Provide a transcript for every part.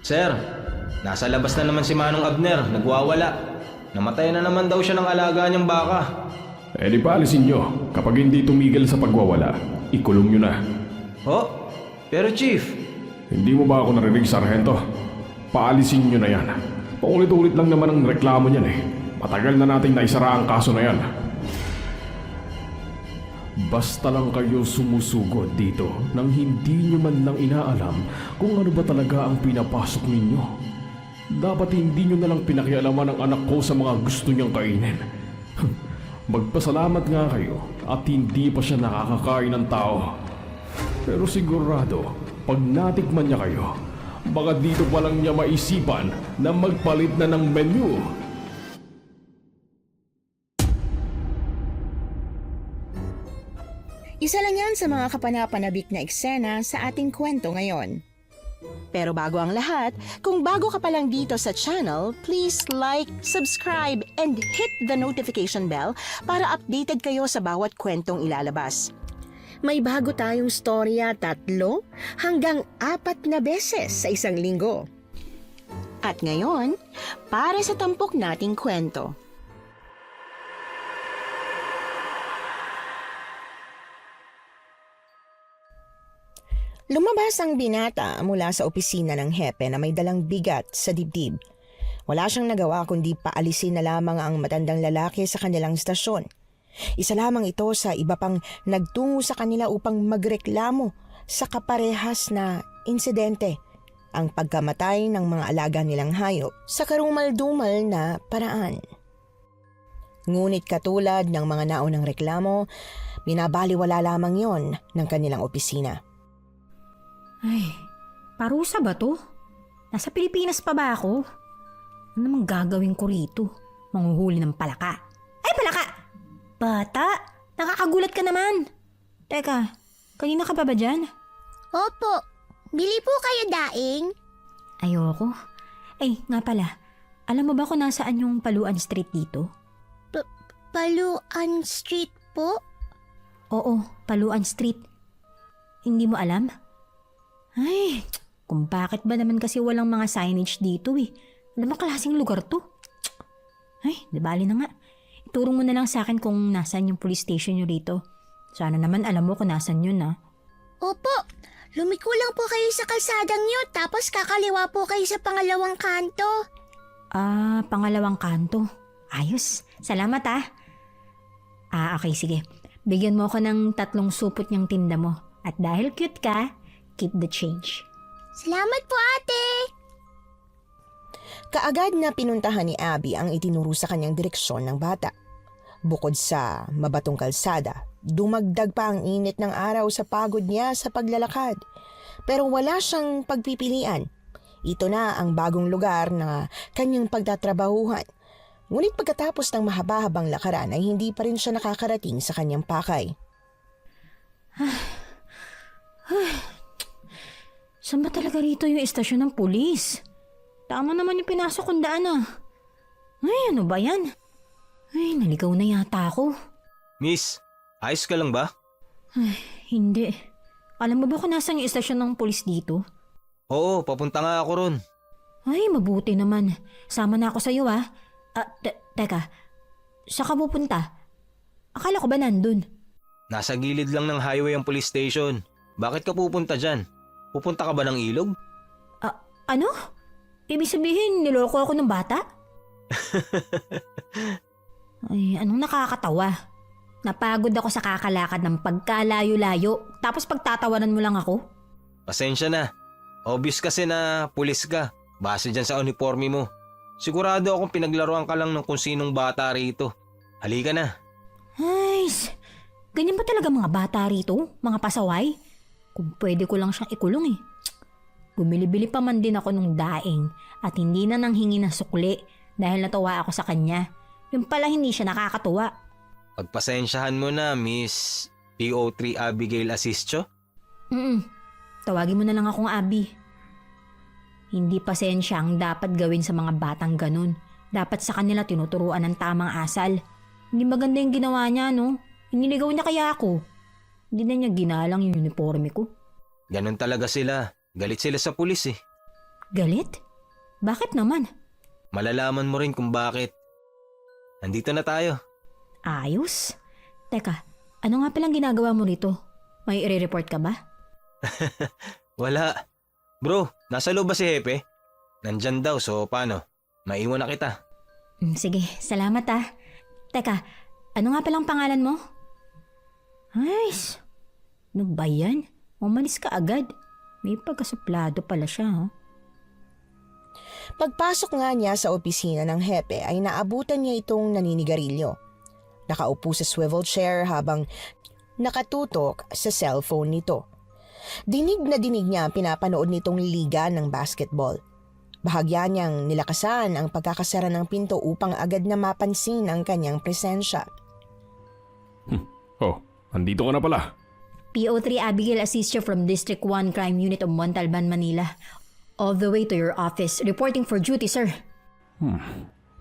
Sir, nasa labas na naman si Manong Abner, nagwawala. Namatay na naman daw siya ng alaga niyang baka. Di paalisin nyo. Kapag hindi tumigil sa pagwawala, ikulong nyo na. Ho? Pero Chief, Hindi mo ba ako narinig, Sargento? Paalisin nyo na yan. Paulit-ulit lang naman ang reklamo niyan eh. Matagal na nating naisara ang kaso na yan. Basta lang kayo sumusugod dito nang hindi nyo man lang inaalam kung ano ba talaga ang pinapasok ninyo. Dapat hindi nyo na lang pinakialaman ang anak ko sa mga gusto niyang kainin. Magpasalamat nga kayo at hindi pa siya nakakakain ng tao. Pero sigurado, pag natikman niya kayo, baka dito pa lang niya maisipan na magpalit na ng menu. Isa lang yan sa mga kapanapanabik na eksena sa ating kwento ngayon. Pero bago ang lahat, kung bago ka pa lang dito sa channel, please like, subscribe, and hit the notification bell para updated kayo sa bawat kwentong ilalabas. May bago tayong storya 3 hanggang 4 na beses sa isang linggo. At ngayon, para sa tampok nating kwento. Lumabas ang binata mula sa opisina ng hepe na may dalang bigat sa dibdib. Wala siyang nagawa kundi paalisin na lamang ang matandang lalaki sa kanilang istasyon. Isa lamang ito sa iba pang nagtungo sa kanila upang magreklamo sa kaparehas na insidente, ang pagkamatay ng mga alaga nilang hayop sa karumal-dumal na paraan. Ngunit katulad ng mga naunang reklamo, binabaliwala lamang yon ng kanilang opisina. Ay, parusa ba to? Nasa Pilipinas pa ba ako? Ano namang gagawin ko rito? Manghuhuli ng palaka. Ay, palaka! Bata, nakakagulat ka naman. Teka, kanina ka pa ba dyan? Opo. Bili po kayo, daing. Ayoko. Ay, nga pala. Alam mo ba kung nasaan yung Paluan Street dito? Paluan Street po? Oo, Paluan Street. Hindi mo alam? Ay, kung bakit ba naman kasi walang mga signage dito eh. Ano ba klaseng lugar to? Ay, di bali na nga. Ituro mo na lang sa akin kung nasan yung police station nyo rito. Sana naman alam mo kung nasan yun ha. Opo. Lumiko lang po kayo sa kalsadang yun, tapos kakaliwa po kayo sa pangalawang kanto. Ah, pangalawang kanto. Ayos. Salamat ah. Okay, sige. Bigyan mo ako ng 3 supot niyang tinda mo. At dahil cute ka, keep the change. Salamat po, ate. Kaagad na pinuntahan ni Abby ang itinuro sa kanyang direksyon ng bata. Bukod sa mabatong kalsada, dumagdag pa ang init ng araw sa pagod niya sa paglalakad. Pero wala siyang pagpipilian. Ito na ang bagong lugar na kanyang pagtatrabahuhan. Ngunit pagkatapos ng mahaba-habang lakaran ay hindi pa rin siya nakakarating sa kanyang pakay. Saan ba talaga rito yung estasyon ng pulis? Tama naman yung pinasok kong daan ah. Ay, ano ba yan? Ay, naligaw na yata ako. Miss, ayos ka lang ba? Ay, hindi. Alam mo ba kung nasaan yung estasyon ng pulis dito? Oo, papunta nga ako ron. Ay, mabuti naman. Sama na ako sa'yo ah. Teka, saan ka pupunta? Akala ko ba nandun? Nasa gilid lang ng highway ang police station. Bakit ka pupunta dyan? Pupunta ka ba ng ilog? Ano? Ibig sabihin, niloko ako ng bata? Ay, anong nakakatawa? Napagod ako sa kakalakad ng pagkalayo-layo, tapos pagtatawanan mo lang ako? Pasensya na. Obvious kasi na pulis ka. Base dyan sa uniforme mo. Sigurado akong pinaglaruan ka lang ng kung sinong bata rito. Halika na. Ay, ganyan ba talaga mga bata rito? Mga pasaway? Kung pwede ko lang siyang ikulong eh. Bumili-bili pa man din ako nung daing at hindi na nanghingi ng sukli dahil natawa ako sa kanya. Yung pala hindi siya nakakatuwa. Pagpasensyahan mo na, Miss PO3 Abigail Asistio. Tawagin mo na lang akong Abby. Hindi pasensya ang dapat gawin sa mga batang ganun. Dapat sa kanila tinuturuan ng tamang asal. Hindi maganda yung ginawa niya, no? Iniligaw niya kaya ako. Hindi na niya ginalang yung uniforme ko. Ganon talaga sila. Galit sila sa pulis eh. Galit? Bakit naman? Malalaman mo rin kung bakit. Nandito na tayo. Ayos. Teka, ano nga palang ginagawa mo rito? May i-report ka ba? Wala. Bro, nasa loob ba si Hepe? Nandyan daw, so paano? Maiwan na kita. Sige, salamat ah. Teka, ano nga palang pangalan mo? Ay, ano ba yan? Umalis ka agad. May pagkasuplado pala siya, oh. Pagpasok nga niya sa opisina ng hepe ay naabutan niya itong naninigarilyo. Nakaupo sa swivel chair habang nakatutok sa cellphone nito. Dinig na dinig niya ang pinapanood nitong liga ng basketball. Bahagya niyang nilakasan ang pagkakasara ng pinto upang agad na mapansin ang kanyang presensya. Oh, andito ka na pala. PO3 Abigail assists you from District 1 Crime Unit of Montalban, Manila. All the way to your office. Reporting for duty, sir.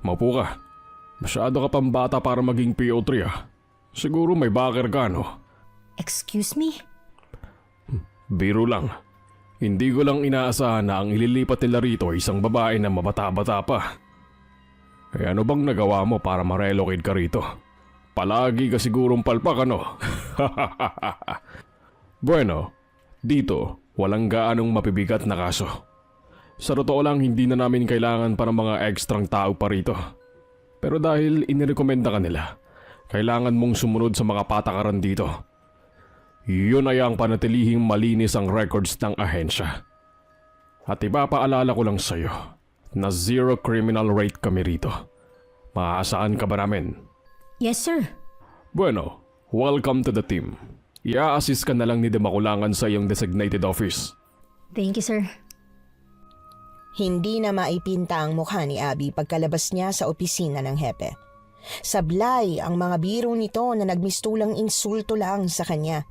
Maupo ka. Masyado ka pang bata para maging PO3 ah. Siguro may backer ka, no? Excuse me? Biro lang. Hindi ko lang inaasahan na ang ililipat nila rito ay isang babae na mabata-bata pa. Eh ano bang nagawa mo para ma-relocate ka rito? Palagi ka sigurong palpak, ano? Bueno, dito walang gaanong mapibigat na kaso. Sa totoo lang hindi na namin kailangan para mga ekstrang tao pa rito. Pero dahil inirekomenda ka nila, kailangan mong sumunod sa mga patakaran dito. Yun ay ang panatilihing malinis ang records ng ahensya. At ipapaalala ko lang sa'yo na zero criminal rate kami rito. Maaasaan ka ba namin? Yes, sir. Bueno, welcome to the team. Ia-assist ka na lang ni De Maculangan sa iyong designated office. Thank you, sir. Hindi na maipinta ang mukha ni Abby pagkalabas niya sa opisina ng hepe. Sablay ang mga biro nito na nagmistulang insulto lang sa kanya.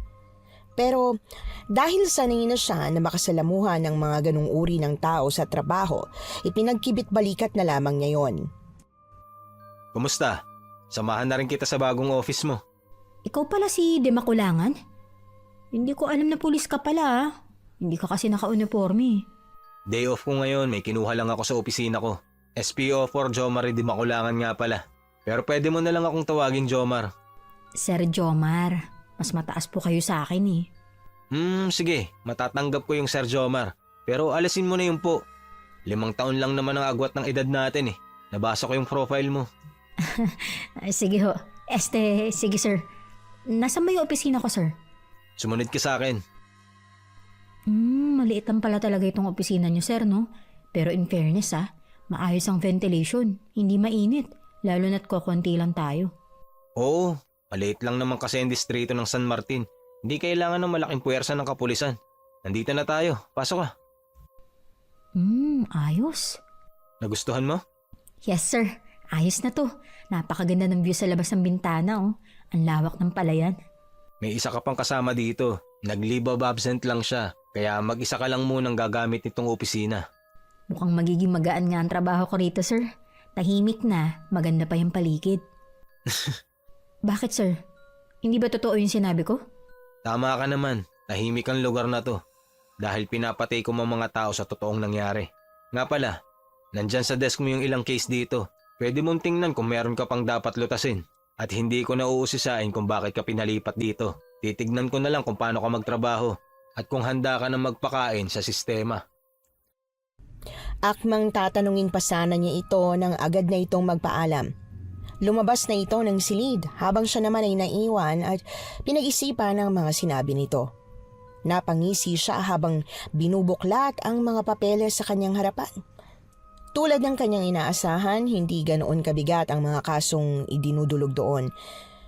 Pero dahil sanay na siya na makasalamuhan ng mga ganung uri ng tao sa trabaho, ipinagkibit balikat na lamang niya yon. Kumusta? Samahan na rin kita sa bagong office mo. Ikaw pala si De Maculangan? Hindi ko alam na pulis ka pala, ah. Hindi ka kasi naka-uniforme. Day off ko ngayon, may kinuha lang ako sa opisina ko. SPO4 Jomar Di Maculangan nga pala. Pero pwede mo na lang akong tawagin Jomar. Sir Jomar, mas mataas po kayo sa akin eh. Sige, matatanggap ko yung Sir Jomar. Pero alisin mo na yung po. 5 taon lang naman ang agwat ng edad natin eh. Nabasa ko yung profile mo. Sige ho. Sige sir. Nasaan ba yung opisina ko, sir? Sumunod ka sa akin. Maliit lang pala talaga itong opisina niyo, sir, no? Pero in fairness, maayos ang ventilation. Hindi mainit. Lalo na't kokonti lang tayo. Oo, maliit lang naman kasi ang distrito ng San Martin. Hindi kailangan ng malaking puwersa ng kapulisan. Nandito na tayo. Pasok ka. Ayos. Nagustuhan mo? Yes, sir. Ayos na to. Napakaganda ng view sa labas ng bintana, oh. Ang lawak ng palayan. May isa ka pang kasama dito. Nag-leave of absent lang siya. Kaya mag-isa ka lang munang gagamit nitong opisina. Mukhang magiging magaan nga ang trabaho ko rito, sir. Tahimik na, maganda pa yung paligid. Bakit, sir? Hindi ba totoo yung sinabi ko? Tama ka naman. Tahimik ang lugar na to. Dahil pinapatay ko mga tao sa totoong nangyari. Nga pala, nandyan sa desk mo yung ilang case dito. Pwede mong tingnan kung meron ka pang dapat lutasin. At hindi ko na uusisain kung bakit ka pinalipat dito. Titignan ko na lang kung paano ka magtrabaho. At kung handa ka na magpakain sa sistema. Akmang tatanungin pa sana niya ito nang agad na itong magpaalam. Lumabas na ito ng silid habang siya naman ay naiwan at pinag-isipan ang mga sinabi nito. Napangisi siya habang binubuklat ang mga papeles sa kanyang harapan. Tulad ng kanyang inaasahan, hindi ganoon kabigat ang mga kasong idinudulog doon.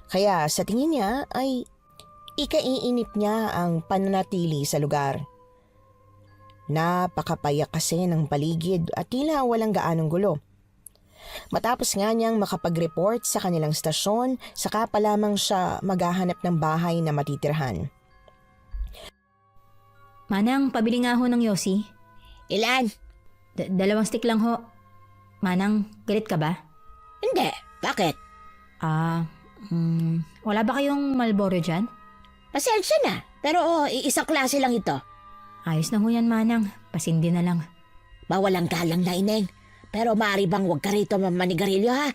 Kaya sa tingin niya ay ikaiinip niya ang pananatili sa lugar. Napakapayak kasi ng paligid at tila walang gaanong gulo. Matapos nga niyang makapag-report sa kanilang stasyon, saka pa lamang siya maghahanap ng bahay na matitirhan. Manang, pabili nga ho ng yosi. Ilan? 2 stick lang ho. Manang, galit ka ba? Hindi. Bakit? Wala ba kayong Marlboro dyan? Pasensya na. Pero isang klase lang ito. Ayos na ho yan, Manang. Pasindi na lang. Mawalang galang na, Ineng. Pero maaari bang huwag ka rito manigarilyo, ha?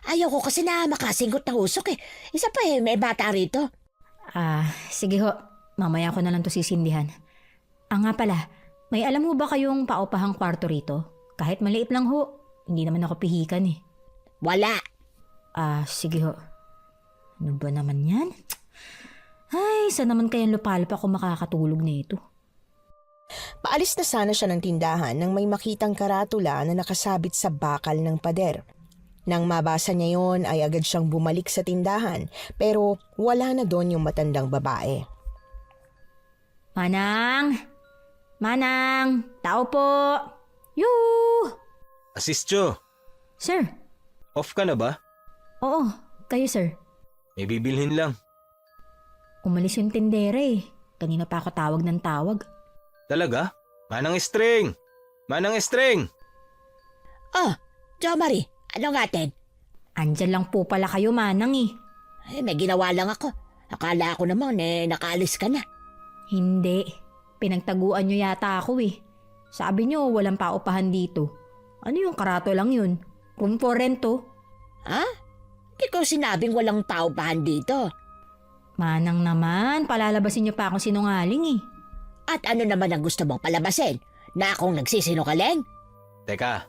Ayoko kasi na makasinggot ng usok eh. Isa pa may bata rito. Sige ho. Mamaya ko na lang to sisindihan. Nga pala, may alam mo ba kayong paupahang kwarto rito? Kahit maliit lang ho. Hindi naman ako pihikan eh. Wala. Sige ho. Ano ba naman yan? Ay, saan naman kayang lupalpa ako makakatulog nito? Paalis na sana siya ng tindahan nang may makitang karatula na nakasabit sa bakal ng pader. Nang mabasa niya yon ay agad siyang bumalik sa tindahan pero wala na doon yung matandang babae. Manang! Manang! Tao po! Yoo! Asistyo, Sir? off ka na ba? Oo, kayo sir. May bibilhin lang. Umalis yung tindera eh. Kanina pa ako tawag ng tawag. Talaga? Manang Estring! Manang Estring! Oh, Jo Marie, ano nga atin? Andyan lang po pala kayo, Manang eh. May ginawa lang ako. Akala ko naman nakaalis ka na. Hindi. Pinagtaguan nyo yata ako eh. Sabi nyo walang paupahan dito. Ano yung karato lang yun? Room for rent to? Ha? Hindi ko sinabing walang paupahan dito. Manang naman, palalabasin nyo pa akong sinungaling eh. At ano naman ang gusto mong palabasin? Na akong nagsisinungaling? Teka.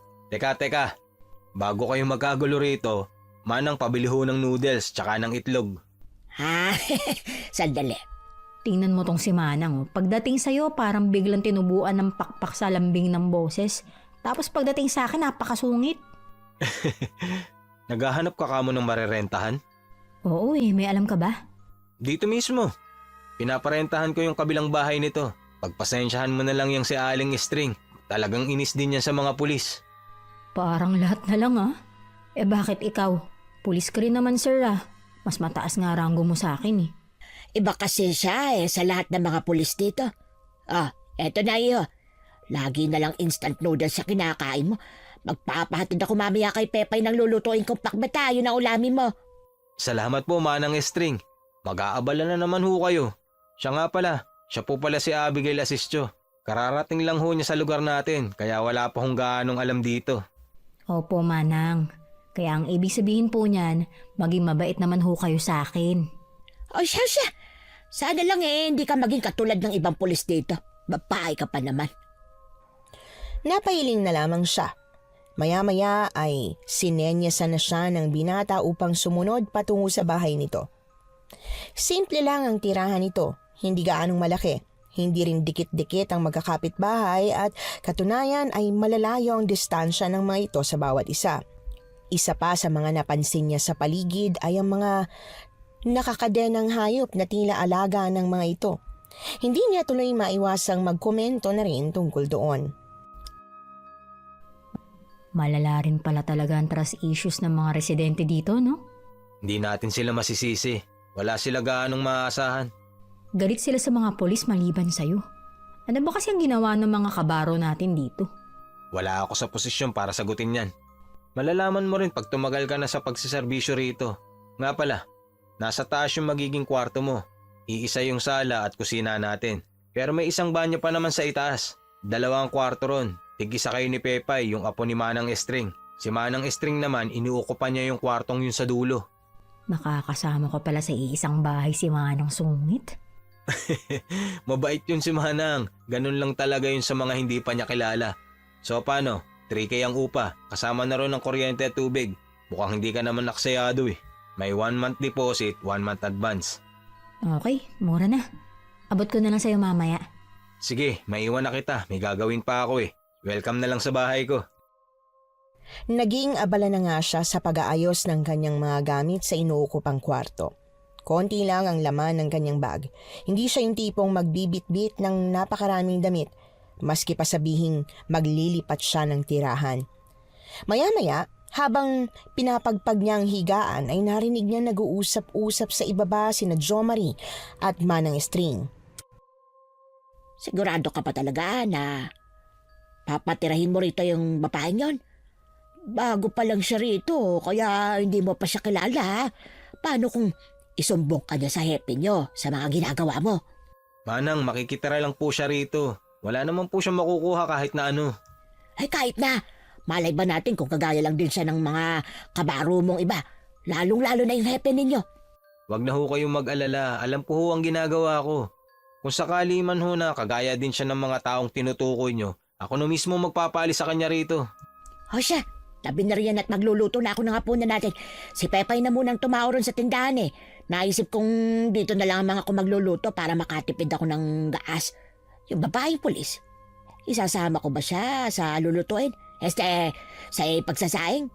Bago kayo magkagulo rito, manang pabili ho ng noodles tsaka ng itlog. Ha? Sandali. Tingnan mo tong si Manang oh. Pagdating sa'yo, parang biglang tinubuan ng pakpak sa lambing ng boses. Tapos pagdating sa akin, napakasungit. Naghahanap ka kamo ng marerentahan? Oo eh, may alam ka ba? Dito mismo. Pinaparentahan ko yung kabilang bahay nito. Pagpasensyahan mo na lang yung si Aling Estring. Talagang inis din yan sa mga pulis. Parang lahat na lang ah. Bakit ikaw? Pulis ka rin naman sir ah. Mas mataas nga ranggo mo sa akin eh. Iba kasi siya sa lahat ng mga pulis dito. Eto na iyo. Lagi na lang instant noodles sa kinakain mo. Magpapahatid ako mamaya kay Pepay ng lulutuin kong pakbata. Yun ang ulamin mo. Salamat po, Manang Estring. Mag-aabala na naman ho kayo. Siya nga pala, siya po pala si Abigail Asistio. Kararating lang ho niya sa lugar natin, kaya wala pa hong gaanong alam dito. Opo Manang. Kaya ang ibig sabihin po niyan, maging mabait naman ho kayo sa akin. Siya. Sana lang hindi ka maging katulad ng ibang pulis dito. Babae ka pa naman. Napahiling na lamang siya. Maya-maya ay sinenyasan na siya ng binata upang sumunod patungo sa bahay nito. Simple lang ang tirahan nito, hindi gaanong malaki. Hindi rin dikit-dikit ang magkakapit-bahay at katunayan ay malalayo ang distansya ng mga ito sa bawat isa. Isa pa sa mga napansin niya sa paligid ay ang mga nakakadenang hayop na tila alaga ng mga ito. Hindi niya tuloy maiwasang magkomento na rin tungkol doon. Malala rin pala talaga ang trust issues ng mga residente dito, no? Hindi natin sila masisisi. Wala sila gaanong maaasahan. Galit sila sa mga polis maliban sa'yo. Ano ba kasi ang ginawa ng mga kabaro natin dito? Wala ako sa posisyon para sagutin yan. Malalaman mo rin pag tumagal ka na sa pagsiservisyo rito. Nga pala, nasa taas yung magiging kwarto mo. Iisa yung sala at kusina natin. Pero may isang banyo pa naman sa itaas. 2 kwarto ron. Tig-isa kayo ni Pepay, yung apo ni Manang Estring. Si Manang Estring naman, iniukupan niya yung kwartong yun sa dulo. Nakakasama ko pala sa iisang bahay si Manang sungit. Mabait yun si Manang. Ganun lang talaga yun sa mga hindi pa niya kilala. So paano? 3K ang upa. Kasama na ron ng kuryente at tubig. Mukhang hindi ka naman naksayado eh. May 1 month deposit, 1 month advance. Okay, mura na. Abot ko na lang sa'yo mamaya. Sige, maiwan na kita. May gagawin pa ako eh. Welcome na lang sa bahay ko. Naging abala na nga siya sa pag-aayos ng kanyang mga gamit sa inuukupang kwarto. Konti lang ang laman ng kanyang bag. Hindi siya yung tipong magbibit-bit ng napakaraming damit, maski pa sabihing maglilipat siya ng tirahan. Maya-maya, habang pinapagpag niya ang higaan ay narinig niya nag-uusap-usap sa ibaba sina Jo Marie at Manang Estring. Sigurado ka pa talaga na papatirahin mo rito yung babaeng yon? Bago pa lang siya rito, kaya hindi mo pa siya kilala. Paano kung isumbong ka niya sa hepe niyo sa mga ginagawa mo? Manang, makikitira lang po siya rito. Wala naman po siya makukuha kahit na ano. Ay kahit na, malay ba natin kung kagaya lang din siya ng mga kabaro mong iba. Lalong-lalo na yung hepe ninyo. Wag na ho kayong mag-alala, alam ko ho ang ginagawa ko. Kung sakali man ho na kagaya din siya ng mga taong tinutukoy nyo, ako na mismo magpapaalis sa kanya rito. O siya, tabi na riyan at magluluto na ako ng hapunan natin. Si Pepay na munang tumao ron sa tindahan eh. Naisip kong dito na lang ang mga ako magluluto para makatipid ako ng gas. Yung babaeng pulis, isasama ko ba siya sa lulutuin? Sa pagsasaing?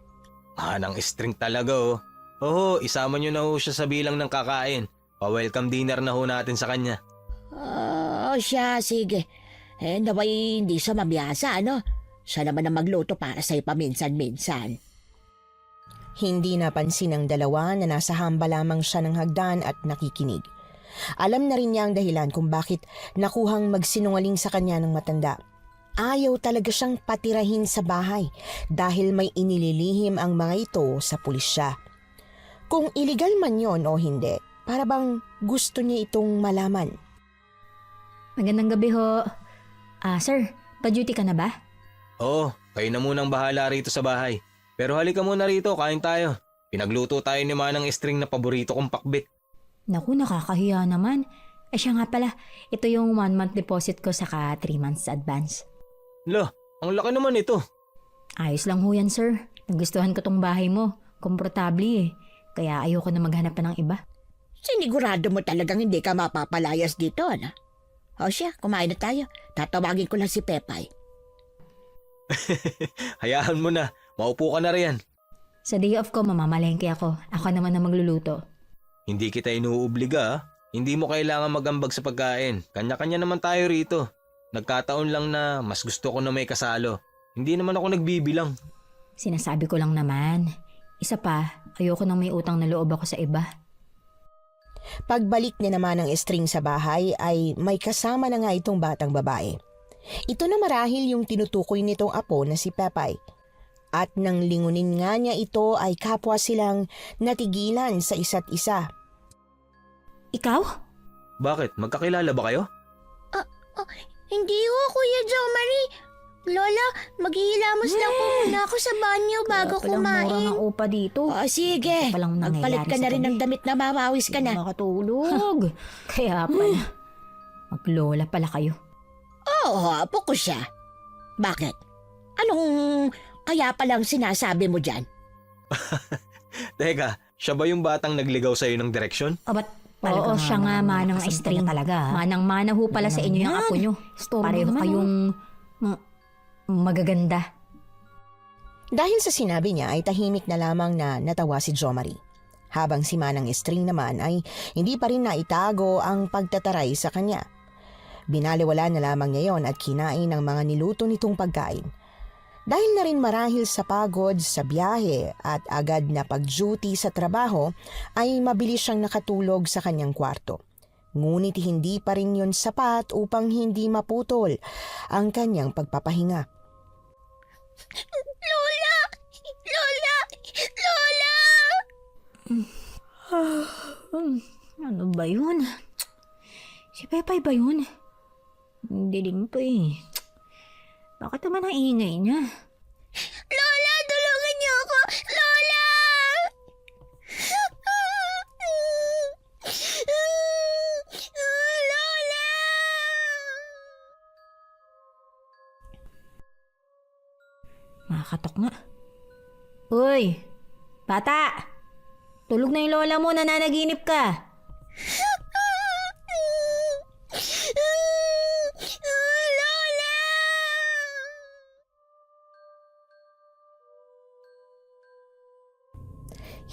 Nang string talaga oh. Oo, isama nyo na ho siya sa bilang ng kakain. Pa-welcome dinner na ho natin sa kanya. Siya, sige. Naway hindi siya mabiyasa, ano? Siya naman ang magluto para sa'yo paminsan-minsan. Hindi napansin ng dalawa na nasa hamba lamang siya ng hagdan at nakikinig. Alam na rin niya ang dahilan kung bakit nakuhang magsinungaling sa kanya ng matanda. Ayaw talaga siyang patirahin sa bahay dahil may inililihim ang mga ito sa pulisya. Kung illegal man yon o hindi, para bang gusto niya itong malaman. Magandang gabi ho. Sir, pa-duty ka na ba? Oo, kayo na munang bahala rito sa bahay. Pero halika muna rito, kain tayo. Pinagluto tayo ni Manang String na paborito kong pakbit. Naku, nakakahiya naman. Siya nga pala, ito yung 1 month deposit ko saka 3 months advance. Lo, ang laki naman ito. Ayos lang ho yan, sir. Nagustuhan ko tong bahay mo. Komportable eh. Kaya ayoko na maghanap pa ng iba. Sinigurado mo talagang hindi ka mapapalayas dito, ano? O siya, kumain na tayo. Tatawagin ko lang si Pepay. Hayaan mo na, maupo ka na riyan. Sa day off ko, mamamalengke ako. Ako naman na magluluto. Hindi kita inuobliga ah. Hindi mo kailangan magambag sa pagkain. Kanya-kanya naman tayo rito. Nagkataon lang na mas gusto ko na may kasalo. Hindi naman ako nagbibilang. Sinasabi ko lang naman. Isa pa, ayoko nang may utang na loob ako sa iba. Pagbalik niya naman ng String sa bahay ay may kasama na nga itong batang babae. Ito na marahil yung tinutukoy nitong apo na si Pepay. At nang lingunin nga niya ito ay kapwa silang natigilan sa isa't isa. Ikaw? Bakit? Magkakilala ba kayo? Hindi ho, Kuya Joe Marie. Lola, maghihilamos lang po muna ako sa banyo bago Palang mura kumain. ng upa dito. Sige, Palang magpalit ka na rin ng damit na mawawis ka na. Makatulog. Kaya pala. Maglola pala kayo. Oo, apo ko siya. Bakit? Anong kaya palang sinasabi mo dyan? Teka, siya ba yung batang nagligaw sa'yo ng direksyon? Oo, siya nga manang string talaga. Manang-mana ho pala sa inyo yung apo nyo. Pareho kayong magaganda. Dahil sa sinabi niya ay tahimik na lamang na natawa si Jo Marie. Habang si Manang String naman ay hindi pa rin naitago ang pagtataray sa kanya. Binaliwala na lamang niya yon at kinain ang mga niluto nitong pagkain. Dahil na rin marahil sa pagod sa biyahe at agad na pag-duty sa trabaho ay mabilis siyang nakatulog sa kanyang kwarto. Ngunit hindi pa rin yun sapat upang hindi maputol ang kanyang pagpapahinga. Lola! Lola! Lola! Ano ba yun? Si Pepay ba yun? Hindi din pa eh. Bakit naman ang ingay niya? Lola, tulungan niyo ako! Lola! Lola! Makakatok nga. Uy! Bata! Tulog na yung lola mo, nananaginip ka. Lola!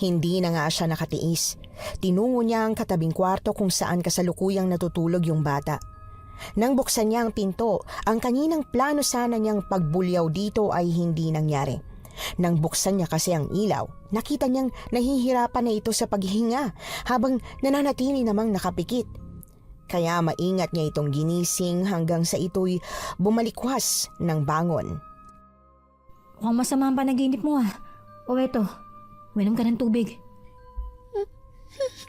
Hindi na nga siya nakatiis. Tinungo niya ang katabing kwarto kung saan kasalukuyang natutulog yung bata. Nang buksan niya ang pinto, ang kaninang plano sana niyang pagbulyaw dito ay hindi nangyari. Nang buksan niya kasi ang ilaw, nakita niyang nahihirapan na ito sa paghinga habang nananatili namang nakapikit. Kaya maingat niya itong ginising hanggang sa ito'y bumalikwas ng bangon. Mukhang masama ang panaginip mo ah. O eto, uminom ka ng tubig.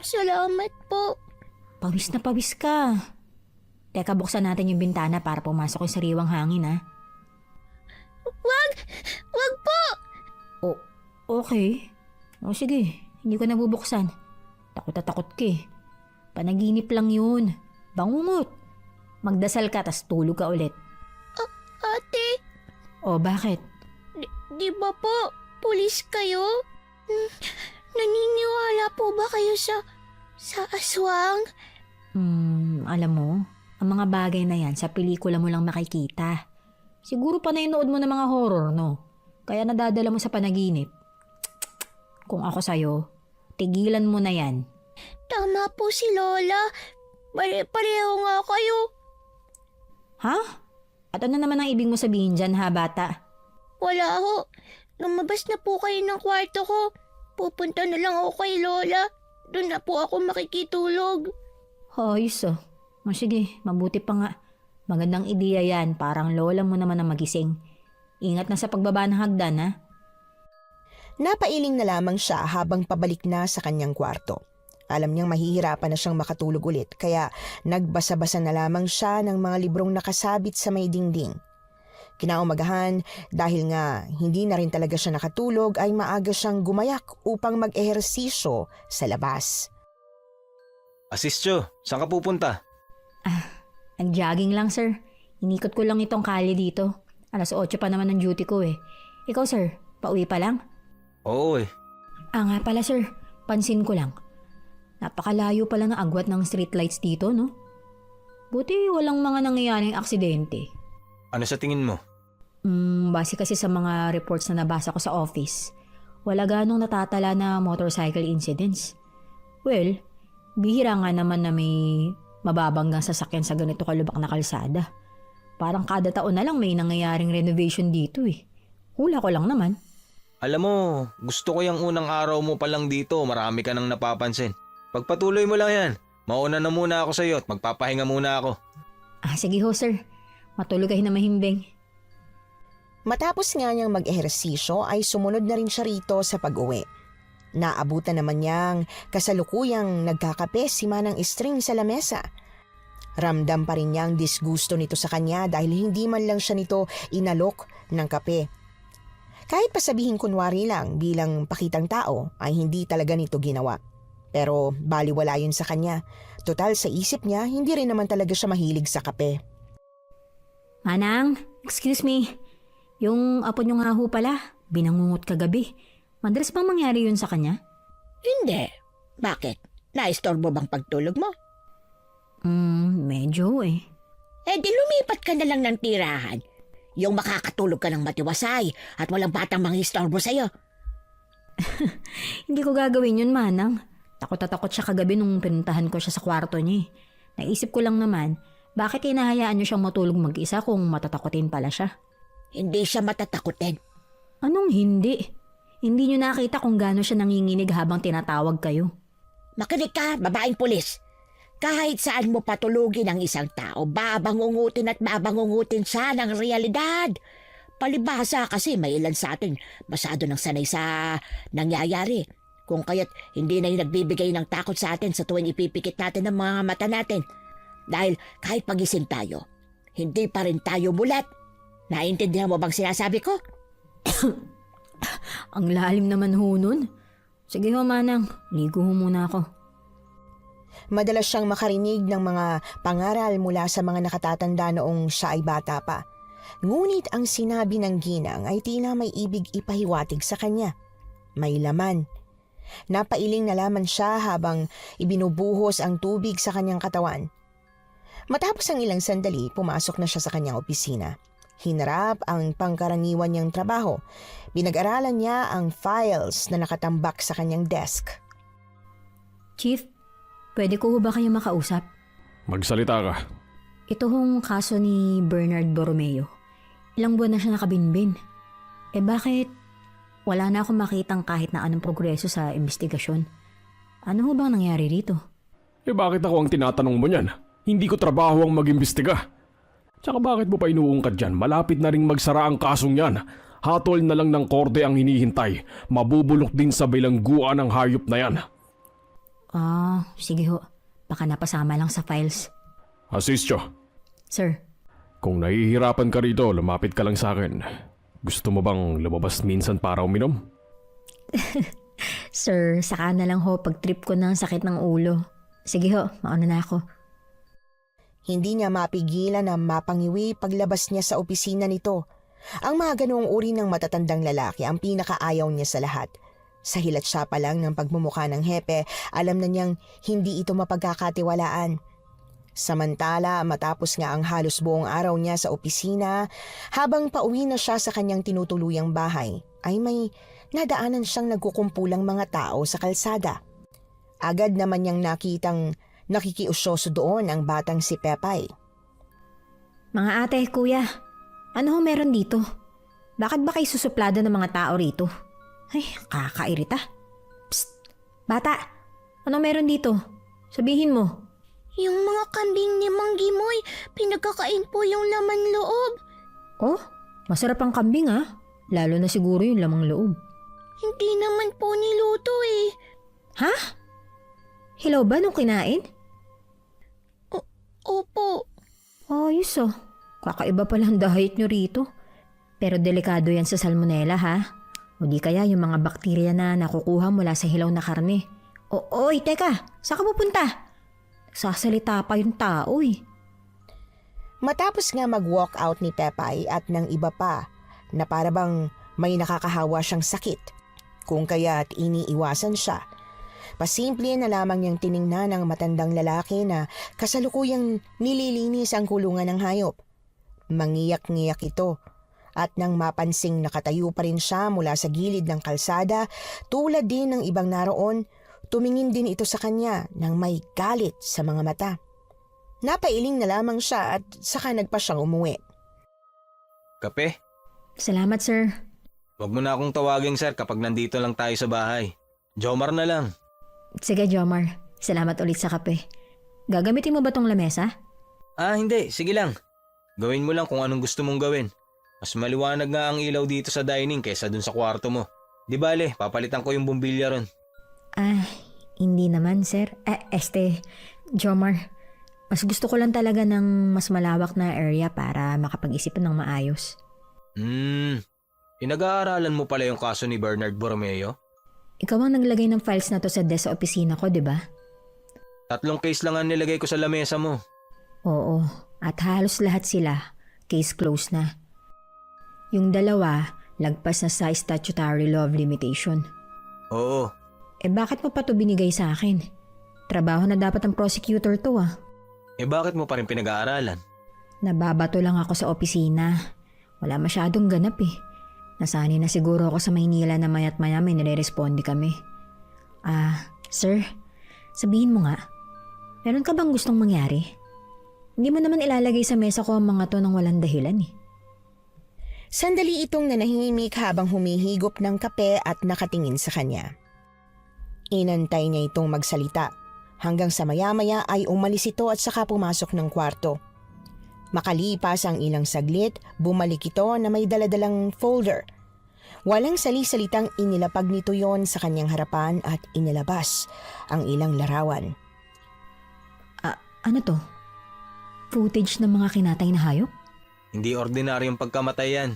Salamat po. Pawis na pawis ka. Teka, buksan natin yung bintana para pumasok yung sariwang hangin ah. Wag! Okay. O sige, hindi ko nabubuksan. Takot na takot ka eh. Panaginip lang yun. Bangungot. Magdasal ka tas tulog ka ulit. Ate, O bakit? di ba po, pulis kayo? Naniniwala po ba kayo sa aswang? Alam mo, ang mga bagay na yan sa pelikula mo lang makikita. Siguro pa nainood mo ng mga horror, no? Kaya nadadala mo sa panaginip. Kung ako sa'yo, tigilan mo na yan. Tama po si Lola. Pareho nga kayo. Ha? At ano naman ang ibig mo sabihin dyan, ha, bata? Wala ho. Lumabas na po kayo ng kwarto ko. Pupunta na lang ako kay Lola. Doon na po ako makikitulog. Ayos oh. O sige, mabuti pa nga. Magandang ideya yan, parang lola mo naman ang magising. Ingat na sa pagbaba ng hagdan, ha? Napailing na lamang siya habang pabalik na sa kanyang kwarto. Alam niyang mahihirapan na siyang makatulog ulit kaya nagbasa-basa na lamang siya ng mga librong nakasabit sa may dingding. Kinaumagahan, dahil nga hindi na rin talaga siya nakatulog ay maaga siyang gumayak upang mag-ehersisyo sa labas. Asistyo, saan ka pupunta? Nag-jogging lang, sir. Inikot ko lang itong kalye dito. 8:00 pa naman ang duty ko eh. Ikaw, sir, pauwi pa lang? Oo eh. Nga pala, sir. Pansin ko lang. Napakalayo pala ng agwat ng streetlights dito, no? Buti walang mga nangyayaring aksidente. Ano sa tingin mo? Base kasi sa mga reports na nabasa ko sa office, wala ganong natatala na motorcycle incidents. Well, bihira nga naman na may mababanggang sasakyan sa ganito kalubak na kalsada. Parang kada taon na lang may nangyayaring renovation dito eh. Hula ko lang naman. Alam mo, gusto ko yung unang araw mo pa lang dito, marami ka nang napapansin. Pagpatuloy mo lang yan. Mauna na muna ako sa iyo at magpapahinga muna ako. Sige ho, sir. Matulog kayo na mahimbing. Matapos nga niyang mag-ehersisyo ay sumunod na rin siya rito sa pag-uwi. Naabutan naman niyang kasalukuyang nagkakape si Manang String sa lamesa. Ramdam pa rin niya ang disgusto nito sa kanya dahil hindi man lang siya nito inalok ng kape. Kahit pasabihin kunwari lang bilang pakitang tao ay hindi talaga nito ginawa. Pero baliwala yun sa kanya. Total sa isip niya hindi rin naman talaga siya mahilig sa kape. Manang, excuse me. Yung apo niyong haho pala, binangungot kagabi. Madalas bang mangyari yun sa kanya? Hindi. Bakit? Naistorbo bang pagtulog mo? Medyo eh. Di lumipat ka na lang ng tirahan. Yung makakatulog ka ng matiwasay at walang batang mangistorbo sa'yo. Hindi ko gagawin yun, Manang. Takot na takot siya kagabi nung pinuntahan ko siya sa kwarto niya. Naisip ko lang naman, bakit hinahayaan niyo siyang matulog mag-isa kung matatakotin pala siya? Hindi siya matatakutin. Anong hindi? Hindi niyo nakita kung gaano siya nanginginig habang tinatawag kayo. Makinig ka, babaeng pulis. Kahit saan mo patulugin ang isang tao, babangungutin at babangungutin siya ng realidad. Palibhasa kasi may ilan sa atin masyado nang sanay sa nangyayari. Kung kaya't hindi na yung nagbibigay ng takot sa atin sa tuwing ipipikit natin ang mga mata natin. Dahil kahit pagising tayo, hindi pa rin tayo bulat. Naintindihan mo bang sinasabi ko? Ang lalim naman ho nun. Sige ho, Manang. Ligo ho muna ako. Madalas siyang makarinig ng mga pangaral mula sa mga nakatatanda noong siya ay bata pa. Ngunit ang sinabi ng ginang ay tila may ibig ipahiwatig sa kanya. May laman. Napailing na lamang siya habang ibinubuhos ang tubig sa kanyang katawan. Matapos ang ilang sandali, pumasok na siya sa kanyang opisina. Hinarap ang pangkaraniwan niyang trabaho. Pinag-aralan niya ang files na nakatambak sa kanyang desk. Chief, pwede ko ba kayo makausap? Magsalita ka. Ito hong kaso ni Bernard Borromeo. Ilang buwan na siya nakabinbin. Bakit wala na akong makitang kahit na anong progreso sa investigasyon? Ano ho bang nangyari rito? Bakit ako ang tinatanong mo niyan? Hindi ko trabaho ang mag-imbestiga. Tsaka bakit mo pa inuungkad dyan? Malapit na ring magsara ang kasong yan. Hatol na lang ng korte ang hinihintay. Mabubulok din sa bilangguan ang hayop na yan. Sige ho. Baka napasama lang sa files. Asistyo, Sir, kung nahihirapan ka rito, lumapit ka lang sa akin. Gusto mo bang lumabas minsan para uminom? Sir, saka na lang ho pag trip ko ng sakit ng ulo. Sige ho, mauna na ako. Hindi niya mapigilan na mapangiwi paglabas niya sa opisina nito. Ang mga ganoong uri ng matatandang lalaki ang pinakaayaw niya sa lahat. Sa hilat siya pa lang ng pagmumukha ng hepe, alam na niyang hindi ito mapagkakatiwalaan. Samantala, matapos nga ang halos buong araw niya sa opisina, habang pauwi na siya sa kanyang tinutuluyang bahay, ay may nadaanan siyang nagkukumpulang mga tao sa kalsada. Agad naman niyang nakitang nakikiusyoso doon ang batang si Pepay. Mga ate, kuya, ano ho meron dito? Bakit ba kayo susuplada ng mga tao rito? Ay, kakairita. Psst, bata, ano meron dito? Sabihin mo. Yung mga kambing ni Mang Gimoy, pinagkakain po yung laman loob. Oh, masarap ang kambing ah. Lalo na siguro yung lamang loob. Hindi naman po niluto eh. Ha? Hilaw ba nung kinain? Opo. Ayos oh. Kakaiba pala ang diet nyo rito. Pero delikado yan sa salmonella ha. O di kaya yung mga bakterya na nakukuha mula sa hilaw na karne. Oy, teka. Saan ka pupunta? Sasalita pa yung tao eh. Matapos nga mag-walk out ni Pepay at ng iba pa na parabang may nakakahawa siyang sakit. Kung kaya't iniiwasan siya. Pasimple na lamang niyang tiningnan ng matandang lalaki na kasalukuyang nililinis ang kulungan ng hayop. Mangiyak-ngiyak ito at nang mapansing nakatayo pa rin siya mula sa gilid ng kalsada tulad din ng ibang naroon, tumingin din ito sa kanya nang may galit sa mga mata. Napailing na lamang siya at saka nagpa siyang umuwi. Kape? Salamat sir. Huwag mo na akong tawagin sir kapag nandito lang tayo sa bahay. Jomar na lang. Sige Jomar, salamat ulit sa kape. Gagamitin mo ba tong lamesa? Ah, hindi. Sige lang. Gawin mo lang kung anong gusto mong gawin. Mas maliwanag nga ang ilaw dito sa dining kaysa dun sa kwarto mo. Di bale, papalitan ko yung bumbilya ron. Ah, hindi naman sir. Jomar, mas gusto ko lang talaga ng mas malawak na area para makapag-isipan ng maayos. Pinag-aaralan mo pala yung kaso ni Bernard Borromeo? Ikaw ang naglagay ng files na to sa desk sa opisina ko, di ba? 3 case lang ang nilagay ko sa lamesa mo. Oo, at halos lahat sila, case closed na. Yung 2, lagpas na sa statutory law of limitation. Oo. Bakit mo pa to binigay sa akin? Trabaho na dapat ng prosecutor to ah. Bakit mo pa rin pinag-aaralan? Nababato lang ako sa opisina. Wala masyadong ganap eh. Nasanay na siguro ako sa Maynila na maya't maya may nire-responde kami. Sir, sabihin mo nga, meron ka bang gustong mangyari? Hindi mo naman ilalagay sa mesa ko ang mga to ng walang dahilan eh. Sandali itong nanahimik habang humihigop ng kape at nakatingin sa kanya. Inantay niya itong magsalita hanggang sa maya-maya ay umalis ito at saka pumasok ng kwarto. Makalipas ang ilang saglit, bumalik ito na may daladalang folder. Walang sali-salitang inilapag nito yon sa kanyang harapan at inilabas ang ilang larawan. Ano to? Footage ng mga kinatay na hayop? Hindi ordinaryong pagkamatay yan.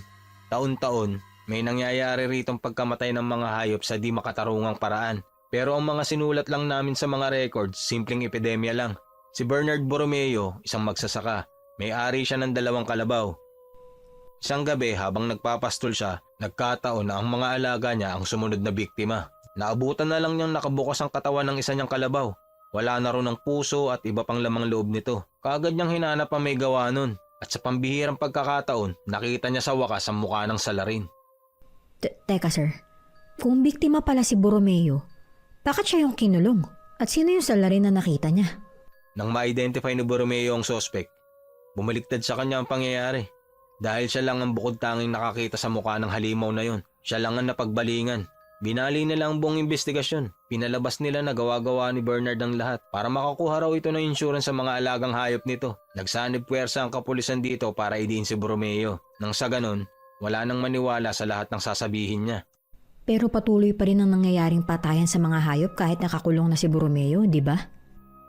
Taon-taon, may nangyayari ritong pagkamatay ng mga hayop sa di makatarungang paraan. Pero ang mga sinulat lang namin sa mga records, simpleng epidemya lang. Si Bernard Borromeo, isang magsasaka. May-ari siya ng 2 kalabaw. Isang gabi habang nagpapastol siya, nagkataon na ang mga alaga niya ang sumunod na biktima. Naabutan na lang niyang nakabukas ang katawan ng isa niyang kalabaw. Wala na ron ang puso at iba pang lamang loob nito. Kaagad niyang hinanap ang may gawa nun. At sa pambihirang pagkakataon, nakita niya sa wakas ang mukha ng salarin. Teka sir, kung biktima pala si Borromeo, bakit siya yung kinulong? At sino yung salarin na nakita niya? Nang ma-identify ni Borromeo ang suspect, bumaliktad sa kanya ang pangyayari. Dahil siya lang ang bukod tanging nakakita sa mukha ng halimaw na yon. Siya lang ang napagbalingan. Binali nila ang buong investigasyon. Pinalabas nila na gawa-gawa ni Bernard ang lahat para makakuha raw ito ng insurance sa mga alagang hayop nito. Nagsanib puwersa ang kapulisan dito para idiin si Borromeo. Nang sa ganon, wala nang maniwala sa lahat ng sasabihin niya. Pero patuloy pa rin ang nangyayaring patayan sa mga hayop kahit nakakulong na si Borromeo, di ba?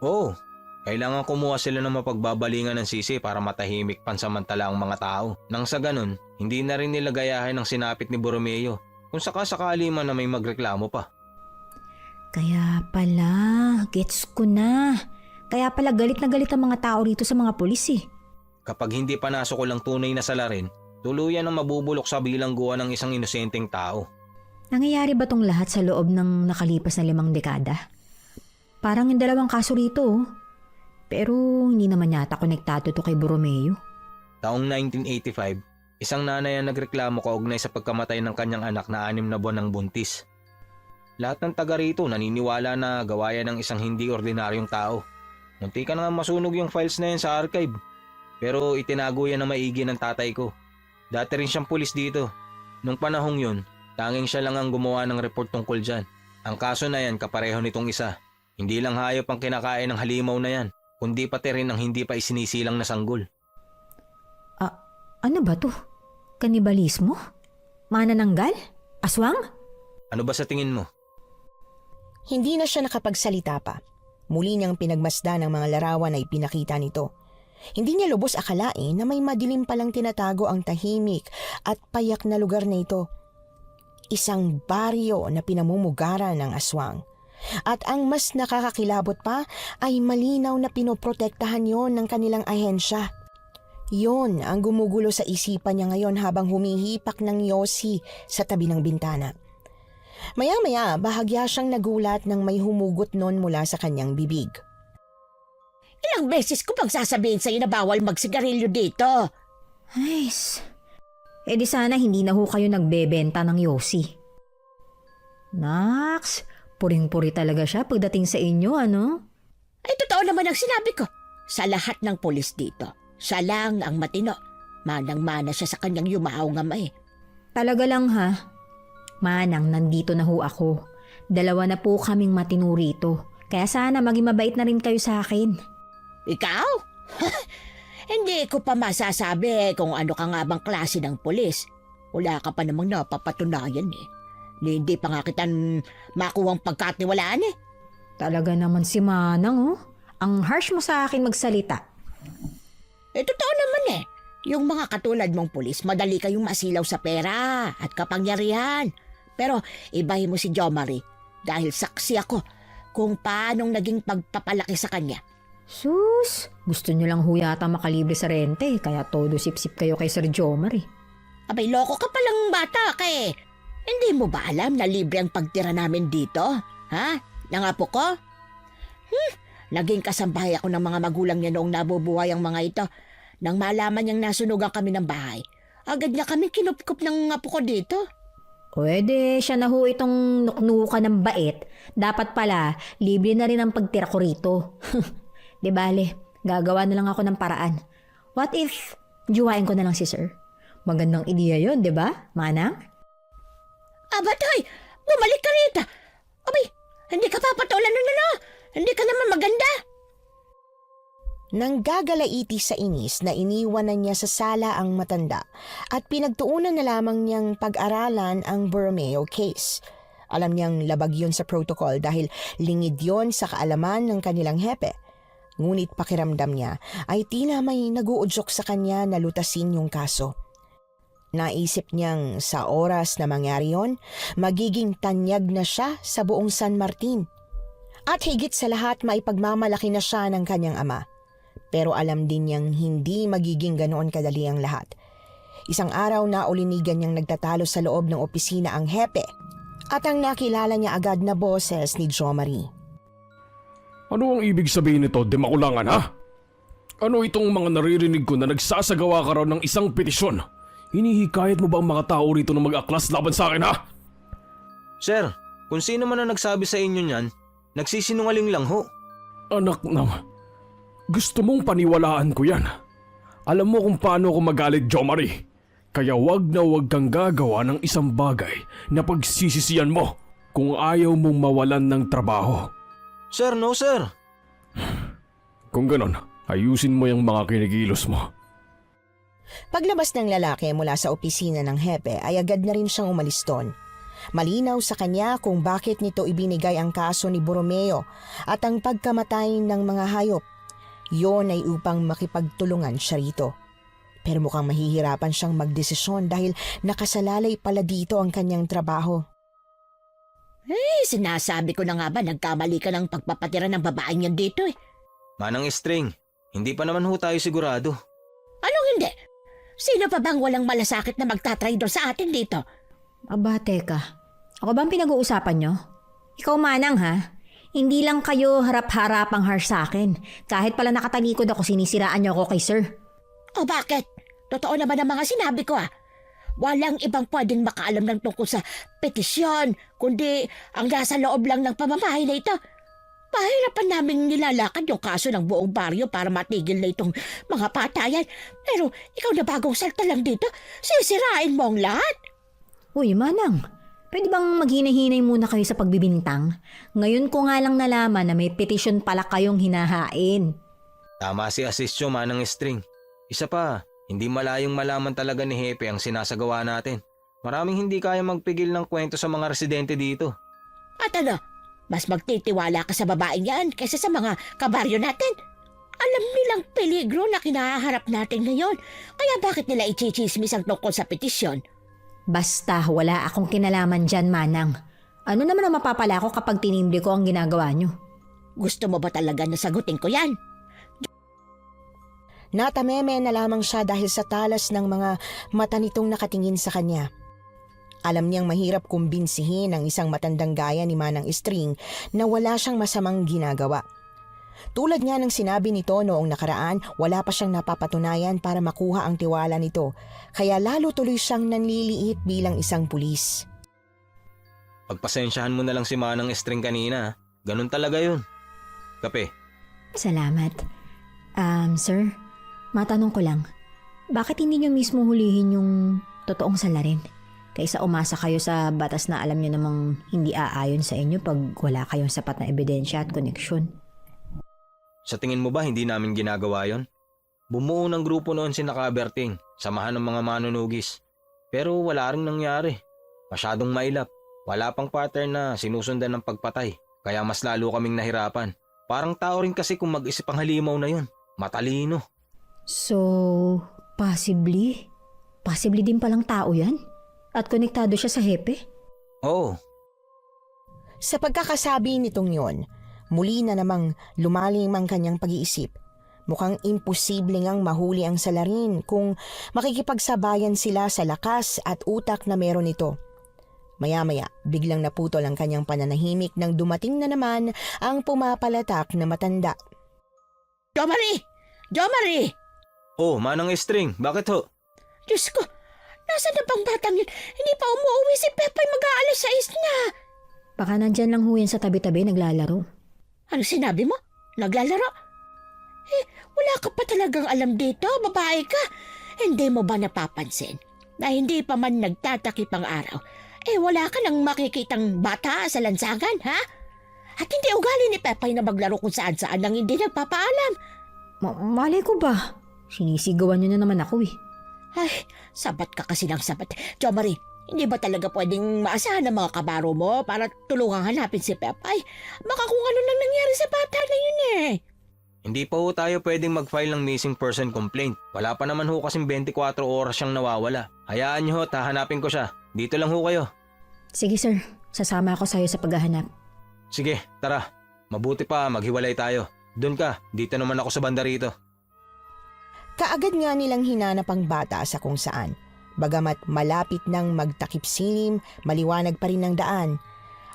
Oo. Kailangan kumuha sila ng mapagbabalingan ng sisi para matahimik pansamantala ang mga tao. Nang sa ganon, hindi na rin nila gayahin ang sinapit ni Borromeo. kung sakasakali man na may magreklamo pa. Kaya pala, gets ko na. Kaya pala galit na galit ang mga tao rito sa mga pulis eh. Kapag hindi panasok ko lang tunay na salarin, tuluyan ang mabubulok sa bilangguan ng isang inosenteng tao. Nangyayari ba tong lahat sa loob ng nakalipas na 5 dekada? Parang yung 2 kaso rito oh. Pero hindi naman yata konektado to kay Borromeo. Taong 1985, isang nanay ang nagreklamo kaugnay sa pagkamatay ng kanyang anak na 6 na buwan ng buntis. Lahat ng taga rito naniniwala na gawayan ng isang hindi ordinaryong tao. Munti ka na nga masunog yung files na yan sa archive. Pero itinago yan na maigi ng tatay ko. Dati rin siyang pulis dito. Nung panahong yun, tanging siya lang ang gumawa ng report tungkol dyan. Ang kaso na yan kapareho nitong isa. Hindi lang hayop ang kinakain ng halimaw na yan, kundi pati rin ang hindi pa isinisilang na sanggol. Ano ba to? Kanibalismo? Manananggal? Aswang? Ano ba sa tingin mo? Hindi na siya nakapagsalita pa. Muli niyang pinagmasdan ng mga larawan na ipinakita nito. Hindi niya lubos akalain na may madilim palang tinatago ang tahimik at payak na lugar na ito. Isang baryo na pinamumugaran ng aswang. At ang mas nakakakilabot pa ay malinaw na pinoprotektahan yon ng kanilang ahensya. Yon ang gumugulo sa isipan niya ngayon habang humihipak ng yosi sa tabi ng bintana. Maya-maya, bahagya siyang nagulat nang may humugot nun mula sa kanyang bibig. Ilang beses ko bang sasabihin sa'yo na bawal magsigarilyo dito? Ay, di sana hindi na ho kayo nagbebenta ng yosi. Naks, puring-puri talaga siya pagdating sa inyo, ano? Ay, totoo naman ang sinabi ko. Sa lahat ng pulis dito, siya lang ang matino. Manang-mana siya sa kanyang yumahaw nga may. Talaga lang ha. Manang, nandito na ho ako. 2 na po kaming matino rito. Kaya sana maging mabait na rin kayo sa akin. Ikaw? Hindi ko pa masasabi kung ano ka nga bang klase ng pulis. Wala ka pa namang napapatunayan eh. Hindi pa nga kita makuwang pagkatiwalaan eh. Talaga naman si Manang oh. Ang harsh mo sa akin magsalita. Totoo naman eh. Yung mga katulad mong pulis, madali kayong masilaw sa pera at kapangyarihan. Pero ibahin mo si Jo Marie dahil saksi ako kung paanong naging pagpapalaki sa kanya. Sus, gusto nyo lang ho yata makalibre sa rente, kaya todo sip-sip kayo kay Sir Jomar eh. Abay, loko ka palang bata ka eh. Hindi mo ba alam na libre ang pagtira namin dito? Ha? Nangapo ko? Naging kasambahay ako ng mga magulang niya noong nabubuhay ang mga ito. Nang malaman niyang nasunugan kami ng bahay, agad niya kami kinupkup ng apo ko dito. Pwede, siya na ho itong nuknuka ng bait. Dapat pala, libre na rin ang pagtira ko rito. Di bale, gagawa na lang ako ng paraan. What if, juwain ko na lang si Sir? Magandang ideya yon, di ba, Manang? Abatoy, bumalik ka rito. Abay, hindi ka papatulan na. Hindi ka naman maganda. Nang gagalaiti sa inis na iniwanan niya sa sala ang matanda at pinagtuunan na lamang niyang pag-aralan ang Borromeo case. Alam niyang labag yun sa protocol dahil lingid yon sa kaalaman ng kanilang hepe. Ngunit pakiramdam niya ay tila may naguudyok sa kanya na lutasin yung kaso. Naisip niyang sa oras na mangyari yon, magiging tanyag na siya sa buong San Martin. At higit sa lahat maipagmamalaki na siya ng kanyang ama. Pero alam din niyang hindi magiging ganoon kadali ang lahat. Isang araw na ulinigan niyang nagtatalo sa loob ng opisina ang hepe at ang nakilala niya agad na boses ni Jo Marie. Ano ang ibig sabihin nito, di makulangan ha? Ano itong mga naririnig ko na nagsasagawa ka raw ng isang petisyon? Hinihikayat mo ba ang mga tao rito na mag-aklas laban sa akin ha? Sir, kung sino man ang nagsabi sa inyo niyan, nagsisinungaling lang ho. Anak naman, gusto mong paniwalaan ko yan. Alam mo kung paano ako magalit, Jo Marie. Kaya wag na wag kang gagawa ng isang bagay na pagsisisiyan mo kung ayaw mong mawalan ng trabaho. Sir, no sir. Kung ganon, ayusin mo yung mga kinikilos mo. Paglabas ng lalaki mula sa opisina ng hepe ay agad na rin siyang umalis doon. Malinaw sa kanya kung bakit nito ibinigay ang kaso ni Borromeo at ang pagkamatay ng mga hayop. Yon ay upang makipagtulungan siya rito. Pero mukhang mahihirapan siyang magdesisyon dahil nakasalalay pala dito ang kanyang trabaho. Sinasabi ko na nga ba nagkamali ka ng pagpapatira ng babaeng yan dito eh. Manang String, hindi pa naman ho tayo sigurado. Anong hindi? Sino pa bang walang malasakit na magtatraidor sa atin dito? Aba, teka. Ako ba ang pinag-uusapan nyo? Ikaw, Manang, ha? Hindi lang kayo harap-harapang harsh sa akin. Kahit pala nakatalikod ako, sinisiraan nyo ako kay sir. O bakit? Totoo naman ang mga sinabi ko ah. Walang ibang pwedeng makaalam ng tungkol sa petisyon, kundi ang nasa loob lang ng pamamahay na ito. Pahirapan naming nilalakad yung kaso ng buong baryo para matigil na itong mga patayan. Pero ikaw na bagong salta lang dito, sisirain mo ang lahat. Uy, Manang, pwede bang maghinay-hinay muna kayo sa pagbibintang? Ngayon ko nga lang nalaman na may petisyon pala kayong hinahain. Tama si Asistyo, Manang String. Isa pa, hindi malayong malaman talaga ni Hepe ang sinasagawa natin. Maraming hindi kaya magpigil ng kwento sa mga residente dito. At ano, mas magtitiwala ka sa babaeng yan kaysa sa mga kabaryo natin. Alam nilang peligro na kinaharap natin ngayon. Kaya bakit nila ichichismis ang tungkol sa petisyon? Basta wala akong kinalaman dyan, Manang. Ano naman ang mapapala ko kapag tinimbre ko ang ginagawa nyo? Gusto mo ba talaga na sagutin ko yan? Natameme na lamang siya dahil sa talas ng mga mata nitong nakatingin sa kanya. Alam niyang mahirap kumbinsihin ang isang matandang gaya ni Manang String na wala siyang masamang ginagawa. Tulad nga ng sinabi nito noong nakaraan, wala pa siyang napapatunayan para makuha ang tiwala nito, kaya lalo tuloy siyang nanliliit bilang isang pulis. Pagpasensyahan mo na lang si Manang String kanina. Ganun talaga yun. Kape. Salamat. Sir, matanong ko lang, bakit hindi nyo mismo hulihin yung totoong salarin? Kaysa umasa kayo sa batas na alam nyo namang hindi aayon sa inyo pag wala kayong sapat na ebidensya at koneksyon. Sa tingin mo ba hindi namin ginagawa yon? Bumuo ng grupo noon si Nakaberting, samahan ng mga manunugis. Pero wala ring nangyari. Masyadong mailap. Wala pang pattern na sinusundan ng pagpatay. Kaya mas lalo kaming nahirapan. Parang tao rin kasi kung mag-isip ang halimaw na yun. Matalino. So, possibly din palang tao yan? At konektado siya sa Hepe? Oo. Sa pagkakasabi nitong yon, muli na namang lumalim ang kanyang pag-iisip. Mukhang imposible ngang mahuli ang salarin kung makikipagsabayan sila sa lakas at utak na meron ito. Maya-maya, biglang naputol ang kanyang pananahimik nang dumating na naman ang pumapalatak na matanda. Jomari! Jomari! Oh, Manang String, bakit ho? Diyos ko, nasaan na bang batang yun? Hindi pa umuwi si Pepay, mag-aalas 6 na. Baka nandyan lang ho yan sa tabi-tabi naglalaro. Ano sinabi mo? Naglalaro? Wala ka pa talagang alam dito, babae ka. Hindi mo ba napapansin na hindi pa man nagtatakip ang araw? Wala ka nang makikitang bata sa lansangan, ha? At hindi ugali ni Pepay na maglaro kung saan-saan nang hindi nagpapaalam. Malay ko ba? Sinisigawan nyo na naman ako eh. Ay, sabat ka kasi ng sabat. Jomari, hindi ba talaga pwedeng maasahan ng mga kabaro mo para tulungang hanapin si Pepay? Baka kung ano nang nangyari sa bata na yun eh. Hindi pa ho tayo pwedeng mag-file ng missing person complaint. Wala pa naman ho kasing 24 oras siyang nawawala. Hayaan niyo ho, hahanapin ko siya. Dito lang ho kayo. Sige sir, sasama ako sa'yo sa paghahanap. Sige, tara. Mabuti pa, maghiwalay tayo. Doon ka, dito naman ako sa banda rito. Kaagad nga nilang hinanap ang bata sa kung saan. Bagamat malapit nang magtakip silim, maliwanag pa rin ang daan.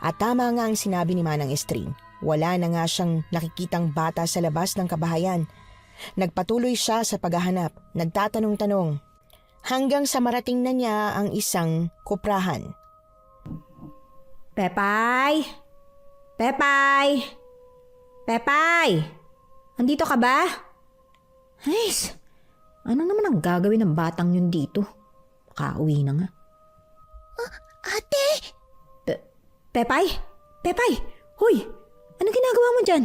At tama nga ang sinabi ni Manang String. Wala na nga siyang nakikitang bata sa labas ng kabahayan. Nagpatuloy siya sa paghahanap, nagtatanong-tanong. Hanggang sa marating na niya ang isang kuprahan. Pepay! Pepay! Pepay! Andito ka ba? Ay, ano naman ang gagawin ng batang yun dito? Makauwi na nga. Ate! Pepay? Pepay! Hoy! Anong ginagawa mo dyan?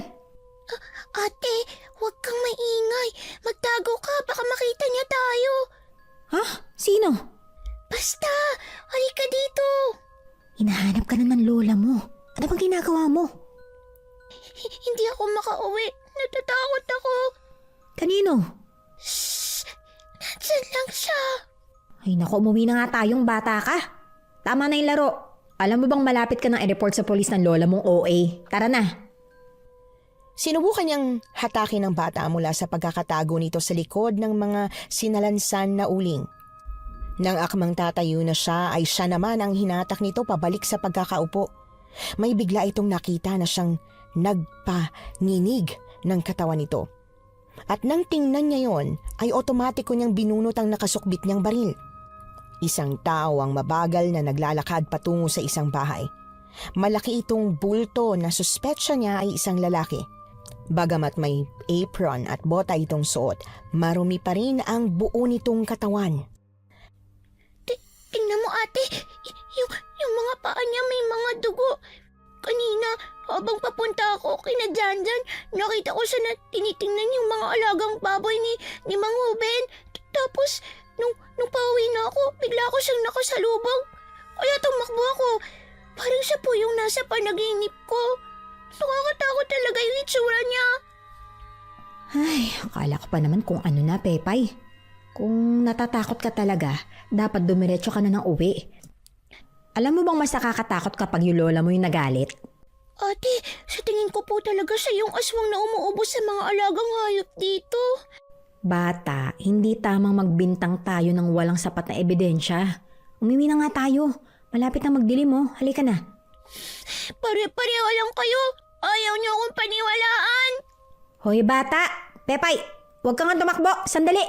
Ate, huwag kang maingay. Magtago ka, baka makita niya tayo. Ha? Sino? Basta, halika dito. Hinahanap ka na ng lola mo. Ano bang ginagawa mo? Hindi ako makauwi. Natatakot ako. Kanino? Shhh! Saan lang siya? Ay naku, umuwi na nga tayong bata ka. Tama na yung laro. Alam mo bang malapit ka ng i-report sa polis ng lola mong OA? Tara na. Sinubukan niyang hatakin ng bata mula sa pagkakatago nito sa likod ng mga sinalansan na uling. Nang akmang tatayo na siya ay siya naman ang hinatak nito pabalik sa pagkakaupo. May bigla itong nakita na siyang nagpanginig ng katawan nito. At nang tingnan niya yon ay otomatiko niyang binunot ang nakasukbit niyang baril. Isang tao ang mabagal na naglalakad patungo sa isang bahay. Malaki itong bulto na suspetsya niya ay isang lalaki. Bagamat may apron at bota itong suot, marumi pa rin ang buo nitong katawan. Tingnan mo ate, yung mga paa niya may mga dugo. Kanina, habang papunta ako kina Janjan, nakita ko siya na tinitingnan yung mga alagang baboy ni Mang Ruben. Tapos, nung pauwi na ako, bigla ko siyang nakasalubong. Kaya tumakbo ako. Parang siya po yung nasa panaginip ko. Nakakatakot talaga yung itsura niya. Ay, akala ko pa naman kung ano na, Pepay. Kung natatakot ka talaga, dapat dumiretso ka na ng uwi. Alam mo bang mas nakakatakot kapag yung lola mo yung nagalit? Ate, sa tingin ko po talaga siya yung aswang na umuubos sa mga alagang hayop dito. Bata, hindi tamang magbintang tayo ng walang sapat na ebidensya. Umiwi na nga tayo. Malapit na magdilim mo. Halika na. Pare-pareho lang kayo. Ayaw niyo akong paniwalaan. Hoy bata! Pepay! Huwag ka nga tumakbo! Sandali!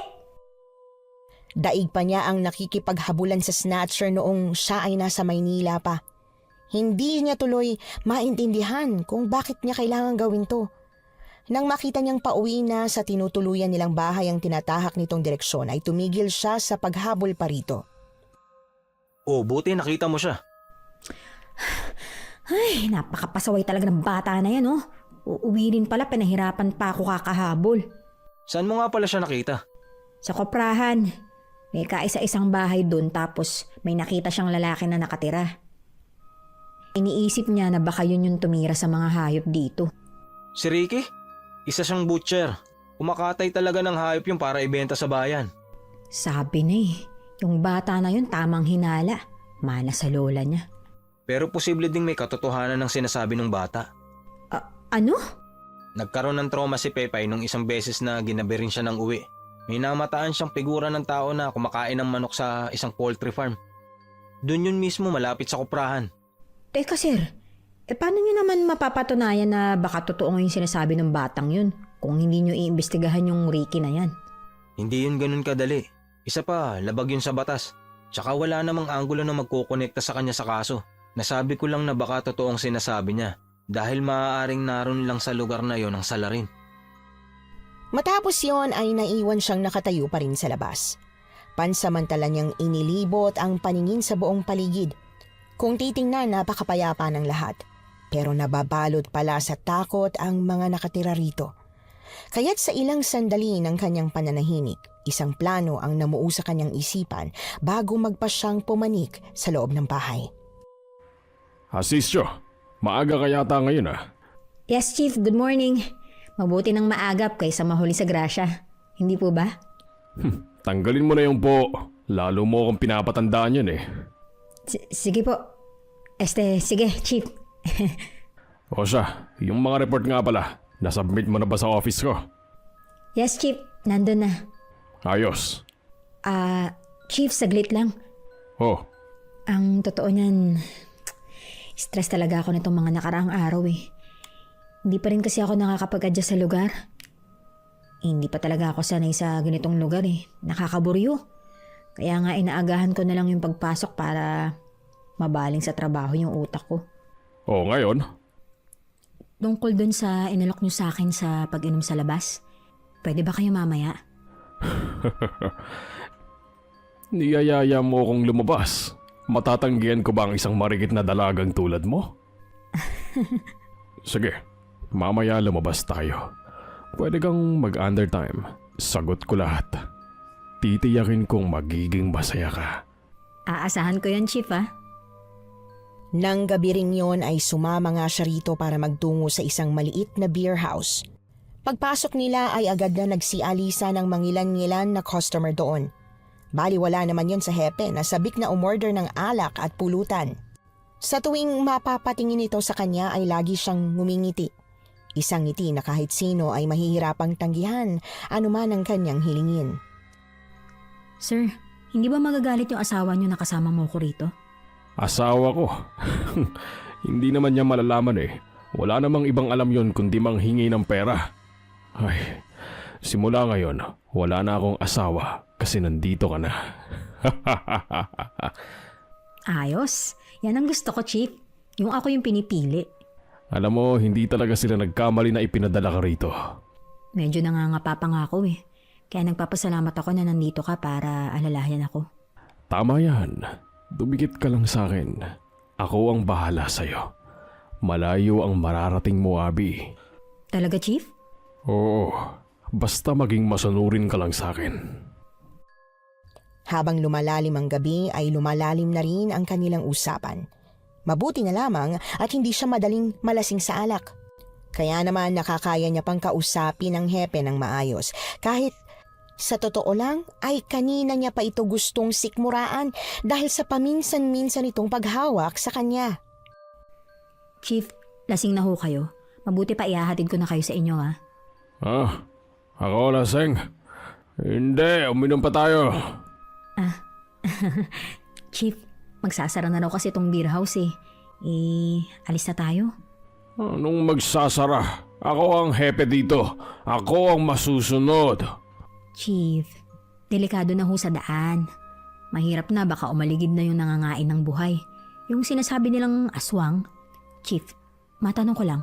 Daig pa niya ang nakikipaghabulan sa snatcher noong siya ay nasa Maynila pa. Hindi niya tuloy maintindihan kung bakit niya kailangan gawin to. Nang makita niyang pauwi na sa tinutuluyan nilang bahay ang tinatahak nitong direksyon ay tumigil siya sa paghabol pa rito. Oh, buti nakita mo siya. Ay, napakapasaway talaga ng bata na yan, oh. Uuwi rin pala, pinahirapan pa ako kakahabol. Saan mo nga pala siya nakita? Sa koprahan. May kaisa-isang bahay doon tapos may nakita siyang lalaki na nakatira. Iniisip niya na baka yun yung tumira sa mga hayop dito. Si Ricky? Isa siyang butcher. Kumakatay talaga ng hayop yung para ibenta sa bayan. Sabi na eh, yung bata na yun tamang hinala. Mana sa lola niya. Pero posible ding may katotohanan ng sinasabi ng bata. Ano? Nagkaroon ng trauma si Pepay nung isang beses na ginabi rin siya ng uwi. May namataan siyang figura ng tao na kumakain ng manok sa isang poultry farm. Doon yun mismo malapit sa kuprahan. Teka sir, paano niyo naman mapapatunayan na baka totoo yung sinasabi ng batang yun kung hindi niyo iimbestigahan yung Ricky na yan? Hindi yun ganun kadali. Isa pa, labag yun sa batas. Tsaka wala namang anggulo na magkukonekta sa kanya sa kaso. Nasabi ko lang na baka totoong sinasabi niya dahil maaaring naroon lang sa lugar na yon ang salarin. Matapos yon ay naiwan siyang nakatayo pa rin sa labas. Pansamantala niyang inilibot ang paningin sa buong paligid. Kung titingnan, napakapayapa ng lahat. Pero nababalot pala sa takot ang mga nakatira rito. Kaya't sa ilang sandali ng kanyang pananahimik, isang plano ang namuo sa kanyang isipan bago magpasyang pumanik sa loob ng bahay. Asistyo, maaga ka yata ngayon ah. Yes chief, good morning. Mabuti nang maagap kaysa mahuli sa grasya. Hindi po ba? Tanggalin mo na yung po. Lalo mo akong pinapatandaan yun eh. Sige po. Sige, chief. O siya, yung mga report nga pala, nasubmit mo na ba sa office ko? Yes, chief. Nandun na. Ayos. Chief, saglit lang. Oh, Ang totoo niyan, stress talaga ako nitong mga nakaraang araw eh. Hindi pa rin kasi ako nakakapag-adjust sa lugar. Hindi pa talaga ako sanay sa ganitong lugar eh. Nakakaburyo. Kaya nga inaagahan ko na lang yung pagpasok para mabaling sa trabaho yung utak ko. oh ngayon? Tungkol dun sa inalok nyo sa akin sa pag-inom sa labas, pwede ba kayo mamaya? Niyayaya mo akong lumabas. Matatanggihan ko ba ang isang marikit na dalagang tulad mo? Sige, mamaya lumabas tayo. Pwede kang mag-undertime. Sagot ko lahat. Titiyakin kong magiging masaya ka. Aasahan ko yan, chief ah. Nang gabi ring yon ay sumama nga siya rito para magtungo sa isang maliit na beer house. Pagpasok nila ay agad na nagsialisa ng mangilan-ngilan na customer doon. Baliwala naman yon sa hepe na sabik na umorder ng alak at pulutan. Sa tuwing mapapatingin ito sa kanya ay lagi siyang ngumingiti. Isang ngiti na kahit sino ay mahihirapang tanggihan anuman ang kanyang hilingin. Sir, hindi ba magagalit yung asawa niyo na kasama mo ko rito? Asawa ko. Hindi naman niya malalaman eh. Wala namang ibang alam yon kundi manghingi ng pera. Ay, simula ngayon, wala na akong asawa kasi nandito ka na. Ayos. Yan ang gusto ko, Chief. Yung ako yung pinipili. Alam mo, hindi talaga sila nagkamali na ipinadala ka rito. Medyo nangangapa pa nga ako eh. Kaya nagpapasalamat ako na nandito ka para alalayan ako. Tama yan. Dumikit ka lang sa akin. Ako ang bahala sa'yo. Malayo ang mararating mo, Abby. Talaga, Chief? Oo, basta maging masunurin ka lang sa akin. Habang lumalalim ang gabi ay lumalalim na rin ang kanilang usapan. Mabuti na lamang at hindi siya madaling malasing sa alak. Kaya naman nakakaya niya pang kausapin ang hepe ng maayos. Kahit sa totoo lang ay kanina niya pa ito gustong sikmuraan dahil sa paminsan-minsan itong paghawak sa kanya. Chief, lasing na ho kayo. Mabuti pa ihahatid ko na kayo sa inyo ha. Ako lasing? Hindi, uminom pa tayo. Chief, magsasara na raw kasi itong beer house eh. Alis na tayo? Anong magsasara? Ako ang hepe dito. Ako ang masusunod. Chief, delikado na ho sa daan. Mahirap na baka umaligid na yung nangangain ng buhay. Yung sinasabi nilang aswang. Chief, matanong ko lang,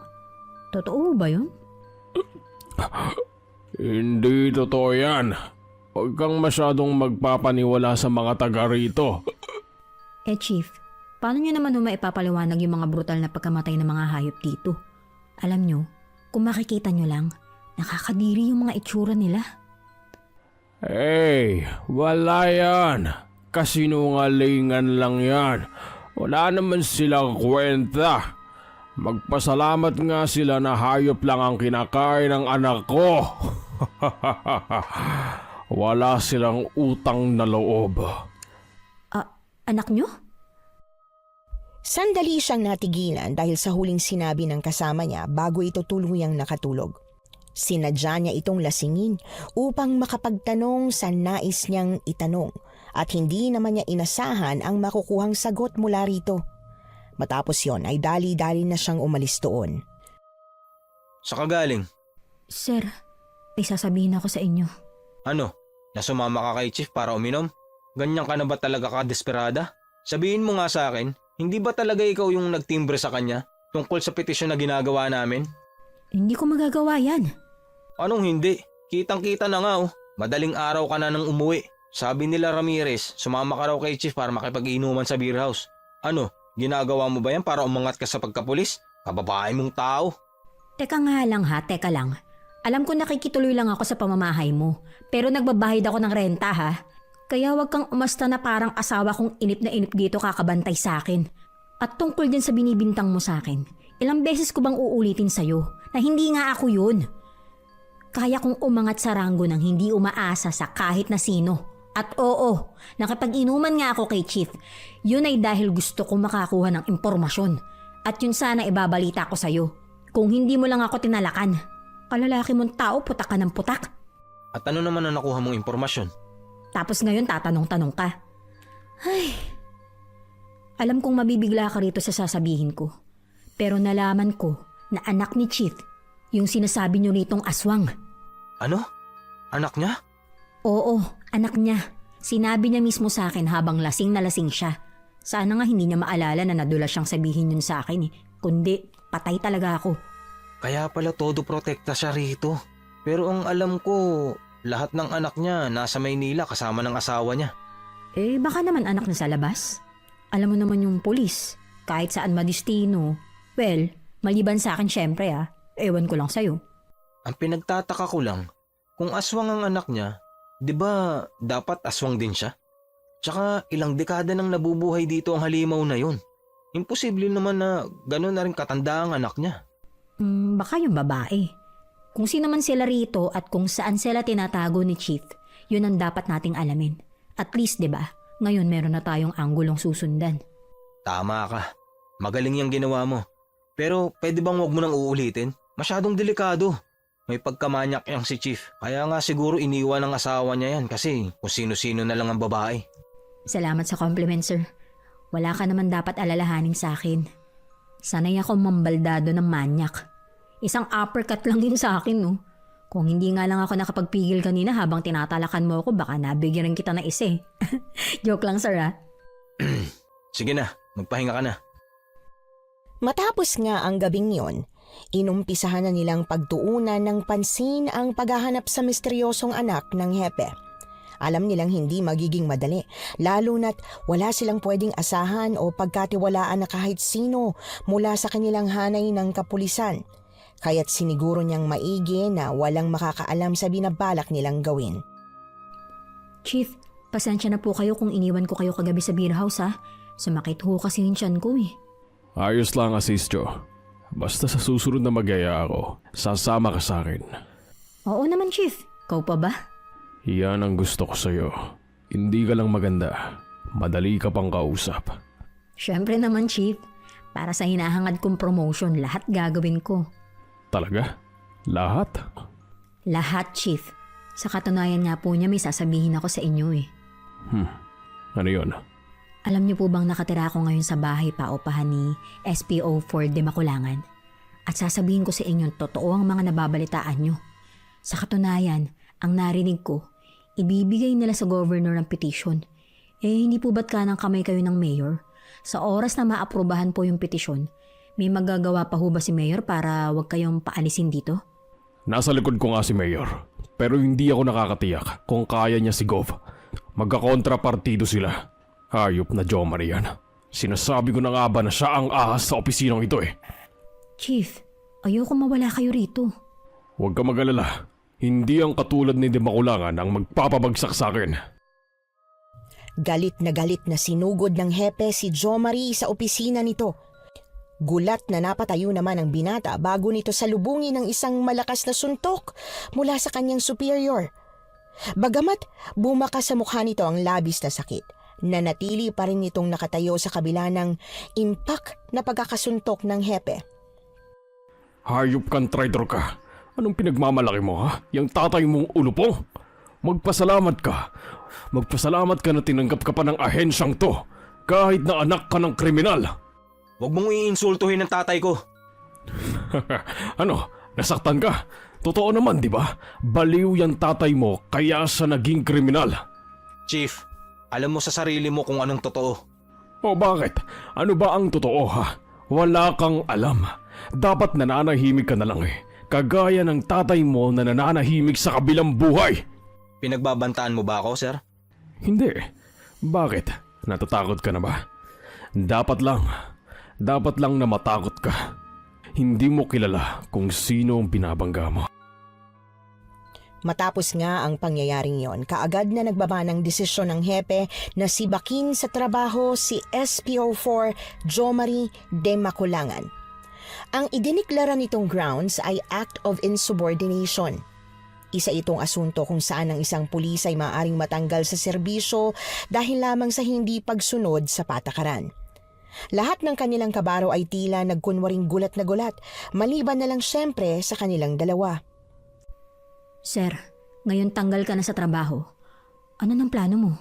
totoo ba yun? Hindi totoo yan. Huwag kang masyadong magpapaniwala sa mga taga rito. Chief, paano nyo naman maipapaliwanag yung mga brutal na pagkamatay ng mga hayop dito? Alam nyo, kung makikita nyo lang, nakakadiri yung mga itsura nila. Hey, wala yan. Kasinungalingan lang yan. Wala naman silang kwenta. Magpasalamat nga sila na hayop lang ang kinakain ng anak ko. Wala silang utang na loob. Anak nyo? Sandali siyang natigilan dahil sa huling sinabi ng kasama niya bago ito tuluyang nakatulog. Sinadya niya itong lasingin upang makapagtanong sa nais niyang itanong at hindi naman niya inasahan ang makukuhang sagot mula rito. Matapos yon ay dali-dali na siyang umalis doon. Sa kagaling? Sir, may sasabihin ako sa inyo. Ano? Na sumama ka kay Chief para uminom? Ganyan ka na ba talaga ka-desperada? Sabihin mo nga sa akin, hindi ba talaga ikaw yung nagtimbre sa kanya tungkol sa petisyon na ginagawa namin? Hindi ko magagawa yan. Anong hindi? Kitang-kita na nga oh. Madaling araw ka na nang umuwi. Sabi nila Ramirez, sumama ka raw kay Chief para makipag-inuman sa beer house. Ano? Ginagawa mo ba yan para umangat ka sa pagkapulis? Kababae mong tao. Teka nga lang ha, teka lang. Alam ko nakikituloy lang ako sa pamamahay mo, pero nagbabahid ako ng renta ha. Kaya wag kang umasta na parang asawa kong inip na inip dito kakabantay sa akin. At tungkol din sa binibintang mo sa akin, ilang beses ko bang uulitin sa'yo na hindi nga ako yun? Kaya kong umangat sa ranggo ng hindi umaasa sa kahit na sino. At oo, nakipag-inuman nga ako kay Chief. Yun ay dahil gusto kong makakuha ng impormasyon. At yun sana ibabalita ko sa'yo. Kung hindi mo lang ako tinalakan. Kalalaki mong tao, putak ka ng putak. At ano naman ang nakuha mong impormasyon? Tapos ngayon tatanong-tanong ka. Ay, alam kong mabibigla ka rito sa sasabihin ko. Pero nalaman ko na anak ni Chief, yung sinasabi niyo ritong aswang. Ano? Anak niya? Oo, anak niya. Sinabi niya mismo sa akin habang lasing na lasing siya. Sana nga hindi niya maalala na nadulas siyang sabihin yun sa akin eh. Kundi, patay talaga ako. Kaya pala todo protekta siya rito. Pero ang alam ko, lahat ng anak niya nasa Maynila kasama ng asawa niya. Baka naman anak na sa labas. Alam mo naman yung pulis, kahit saan madistino. Well, maliban sa akin syempre ewan ko lang sa'yo. Ang pinagtataka ko lang, kung aswang ang anak niya, di ba dapat aswang din siya? Tsaka ilang dekada nang nabubuhay dito ang halimaw na yun. Imposible naman na gano'n na rin katanda ang anak niya. Baka yung babae. Kung sino man sila rito at kung saan sila tinatago ni Chief, yun ang dapat nating alamin. At least, di ba? Ngayon meron na tayong anggulong susundan. Tama ka. Magaling yung ginawa mo. Pero pwede bang wag mo nang uulitin? Masyadong delikado. May pagkamanyak yang si Chief. Kaya nga siguro iniwan ng asawa niya yan kasi kung sino-sino na lang ang babae. Salamat sa compliment, sir. Wala ka naman dapat alalahanin sa akin. Sanay ako mambaldado ng manyak. Isang uppercut lang yun sa akin, no? Kung hindi nga lang ako nakapagpigil kanina habang tinatalakan mo ako, baka nabigyan rin kita ng isa eh. Joke lang, sir, ha? Sige na, magpahinga ka na. Matapos nga ang gabing yon, inumpisahan na nilang pagtuunan ng pansin ang paghahanap sa misteryosong anak ng hepe. Alam nilang hindi magiging madali, lalo na't wala silang pwedeng asahan o pagkatiwalaan na kahit sino mula sa kanilang hanay ng kapulisan. Kaya't siniguro niyang maigi na walang makakaalam sa binabalak nilang gawin. Chief, pasensya na po kayo kung iniwan ko kayo kagabi sa beer house, ha? Sumakit ho kasi yung tiyan ko, eh. Ayos lang, Asistyo. Basta sa susunod na magyaya ako, sasama ka sa akin. Oo naman, Chief. Ikaw pa ba? Yan ang gusto ko sa'yo. Hindi ka lang maganda. Madali ka pang kausap. Siyempre naman, Chief. Para sa hinahangad kong promotion, lahat gagawin ko. Talaga? Lahat? Lahat, Chief. Sa katunayan nga po niya, may sasabihin ako sa inyo, eh. Ano yun? Alam niyo po bang nakatira ako ngayon sa bahay paupahan ni SPO4 de Maculangan? At sasabihin ko sa inyo, totoo ang mga nababalitaan niyo. Sa katunayan, ang narinig ko, ibibigay nila sa governor ng petition. Hindi po ba't kanang kamay kayo ng mayor? Sa oras na maaprubahan po yung petition, may magagawa pa ho ba si mayor para wag kayong paalisin dito? Nasa likod ko nga si Mayor. Pero hindi ako nakakatiyak kung kaya niya si Gov. Magkakontrapartido sila. Hayop na Jo Marian. Sinasabi ko na nga ba na siya ang ahas sa opisinang ito eh. Chief, ayoko mawala kayo rito. Huwag ka mag-alala. Hindi ang katulad ni De Maculangan ang magpapabagsak sa akin. Galit na sinugod ng hepe si Jo Marie sa opisina nito. Gulat na napatayo naman ang binata bago nito salubungin ng isang malakas na suntok mula sa kanyang superior. Bagamat bumakas sa mukha nito ang labis na sakit, nanatili pa rin itong nakatayo sa kabila ng impact na pagkakasuntok ng hepe. Hayop kang traitor ka. Anong pinagmamalaki mo ha? Yang tatay mong ulupong? Magpasalamat ka. Magpasalamat ka na tinanggap ka pa ng ahensyang to. Kahit na anak ka ng kriminal. Huwag mong iinsultuhin ang tatay ko. Ano? Nasaktan ka? Totoo naman, di ba? Baliw yung tatay mo kaya siya naging kriminal. Chief, alam mo sa sarili mo kung anong totoo. O bakit? Ano ba ang totoo ha? Wala kang alam. Dapat nananahimik ka na lang eh. Kagaya ng tatay mo na nananahimik sa kabilang buhay. Pinagbabantaan mo ba ako, sir? Hindi. Bakit? Natatakot ka na ba? Dapat lang na matakot ka. Hindi mo kilala kung sino ang binabangga mo. Matapos nga ang pangyayaring yon, kaagad na nagbaba ng desisyon ng hepe na sibakin sa trabaho si SPO4 Jo Marie de Maculangan. Ang idiniklara nitong grounds ay act of insubordination. Isa itong asunto kung saan ang isang pulis ay maaaring matanggal sa serbisyo dahil lamang sa hindi pagsunod sa patakaran. Lahat ng kanilang kabaro ay tila nagkunwaring gulat na gulat, maliban na lang syempre sa kanilang dalawa. Sir, ngayon tanggal ka na sa trabaho. Ano nang plano mo?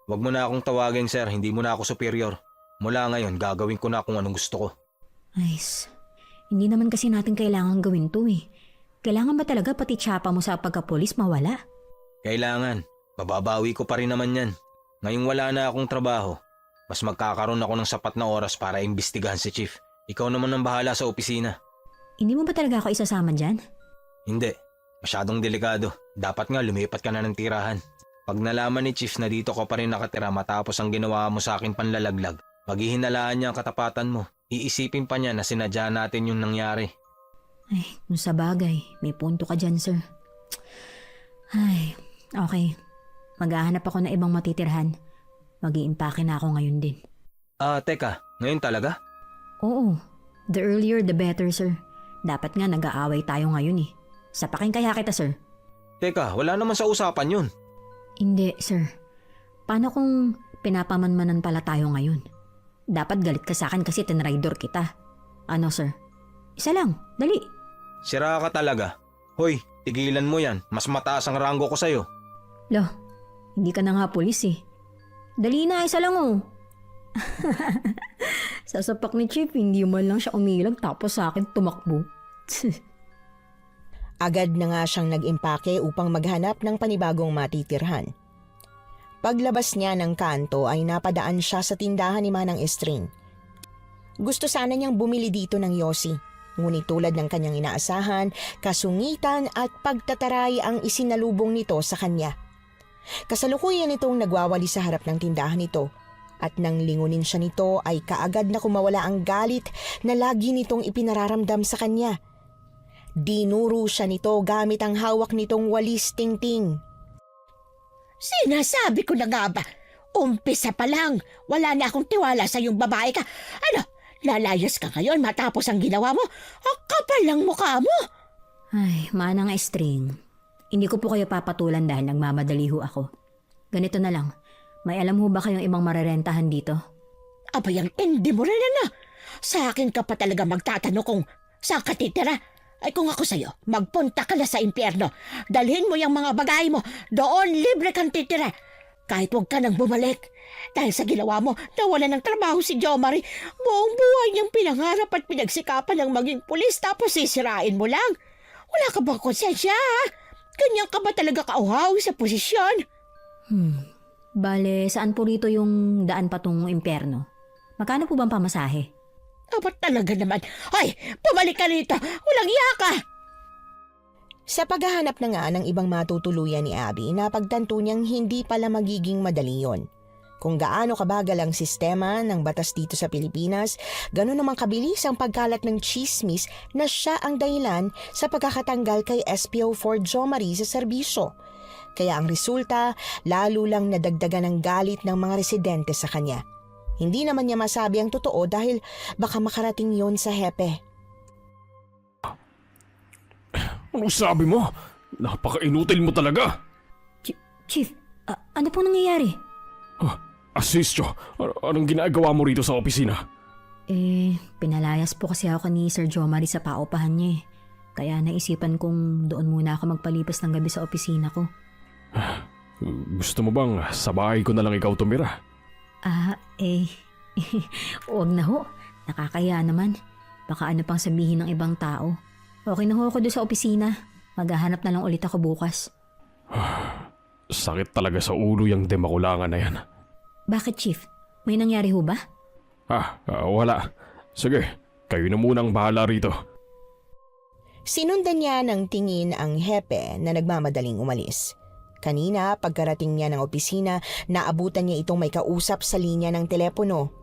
Huwag mo na akong tawagin, sir. Hindi mo na ako superior. Mula ngayon, gagawin ko na kung anong gusto ko. Nice. Hindi naman kasi natin kailangan gawin to eh. Kailangan ba talaga pati tsapa mo sa pagkapolis mawala? Kailangan. Mababawi ko pa rin naman yan. Ngayong wala na akong trabaho, mas magkakaroon ako ng sapat na oras para imbestigahan si Chief. Ikaw naman ang bahala sa opisina. Hindi mo ba talaga ako isasama dyan? Hindi. Masyadong delikado. Dapat nga lumipat ka na ng tirahan. Pag nalaman ni Chief na dito ka pa rin nakatira matapos ang ginawa mo sa akin panlalaglag, paghihinalaan niya ang katapatan mo. Iisipin pa niya na sinadya natin yung nangyari. Ay, kung sa bagay, may punto ka dyan, sir. Ay, okay. Maghahanap ako ng ibang matitirhan. Mag-iimpake na ako ngayon din. Teka, ngayon talaga? Oo, the earlier the better, sir. Dapat nga nag-aaway tayo ngayon eh. Sapakin kaya kita, sir. Teka, wala naman sa usapan yun. Hindi, sir. paano kung pinapamanmanan pala tayo ngayon? Dapat galit ka sa akin kasi tinraidor kita. Ano, sir? Isa lang, dali. Sira ka talaga. Hoy, tigilan mo yan. Mas mataas ang ranggo ko sa'yo. Lo, hindi ka na nga pulis eh. Dali na, isa lang oh. Sa sapak ni Chief, hindi man lang siya umilag tapos sa akin tumakbo. Agad na nga siyang nag-impake upang maghanap ng panibagong matitirhan. Paglabas niya ng kanto ay napadaan siya sa tindahan ni Manang Estring. Gusto sana niyang bumili dito ng yosi, ngunit tulad ng kanyang inaasahan, kasungitan at pagtataray ang isinalubong nito sa kanya. Kasalukuyan itong nagwawali sa harap ng tindahan nito at nang lingunin siya nito ay kaagad na kumawala ang galit na lagi nitong ipinararamdam sa kanya. Dinuro siya nito gamit ang hawak nitong walis tingting. Sinasabi ko na nga ba, umpisa pa lang, wala na akong tiwala sa yung babae ka. Ano, lalayas ka ngayon matapos ang ginawa mo? Ang kapal ng mukha mo! Ay, Manang Estring. Hindi ko po kayo papatulan dahil nagmamadali ho ako. Ganito na lang, may alam ho ba kayong ibang marerentahan dito? Abay, ang tindi mo rin na. Sa akin ka pa talaga magtatanong kung saan ka titira. Ay kung ako sa'yo, magpunta ka na sa impyerno. Dalhin mo yung mga bagay mo. Doon libre kang titira. Kahit huwag ka nang bumalik. Dahil sa ginawa mo, nawala ng trabaho si Jo Marie. Buong buhay niyang pinangarap at pinagsikapan ng maging pulis tapos sisirain mo lang. Wala ka bang konsensya, ha? Ganyan ka ba talaga kauhaw sa posisyon? Bale, saan po rito yung daan patungong impyerno? Magkano po bang pamasahe? Dapat talaga naman. Ay, pumalik ka rito. Walang iya ka. Sa paghahanap na nga ng ibang matutuluyan ni Abby, napagtanto niyang hindi pala magiging madali yon. Kung gaano kabagal ang sistema ng batas dito sa Pilipinas, gano'n naman kabilis ang pagkalat ng chismis na siya ang dahilan sa pagkakatanggal kay SPO4 Jo Marie sa serbisyo. Kaya ang resulta, lalo lang nadagdagan ng galit ng mga residente sa kanya. Hindi naman niya masabi ang totoo dahil baka makarating yon sa hepe. Ano sabi mo? Napaka-inutil mo talaga. Chief, ano po nangyayari? Asistyo, anong ginagawa mo rito sa opisina? Pinalayas po kasi ako ni Sir Jo Marie sa paupahan niya eh. Kaya naisipan kong doon muna ako magpalipas ng gabi sa opisina ko. Gusto mo bang sa bahay ko na lang ikaw tumira? Huwag na ho. Nakakaya naman. Baka ano pang sabihin ng ibang tao. Okay na ho ako doon sa opisina. Maghahanap na lang ulit ako bukas. Sakit talaga sa ulo yung demakulangan na yan. Bakit, Chief? May nangyari ho ba? Wala. Sige, kayo na munang bahala rito. Sinundan niya ng tingin ang hepe na nagmamadaling umalis. Kanina, pagkarating niya ng opisina, naabutan niya itong may kausap sa linya ng telepono.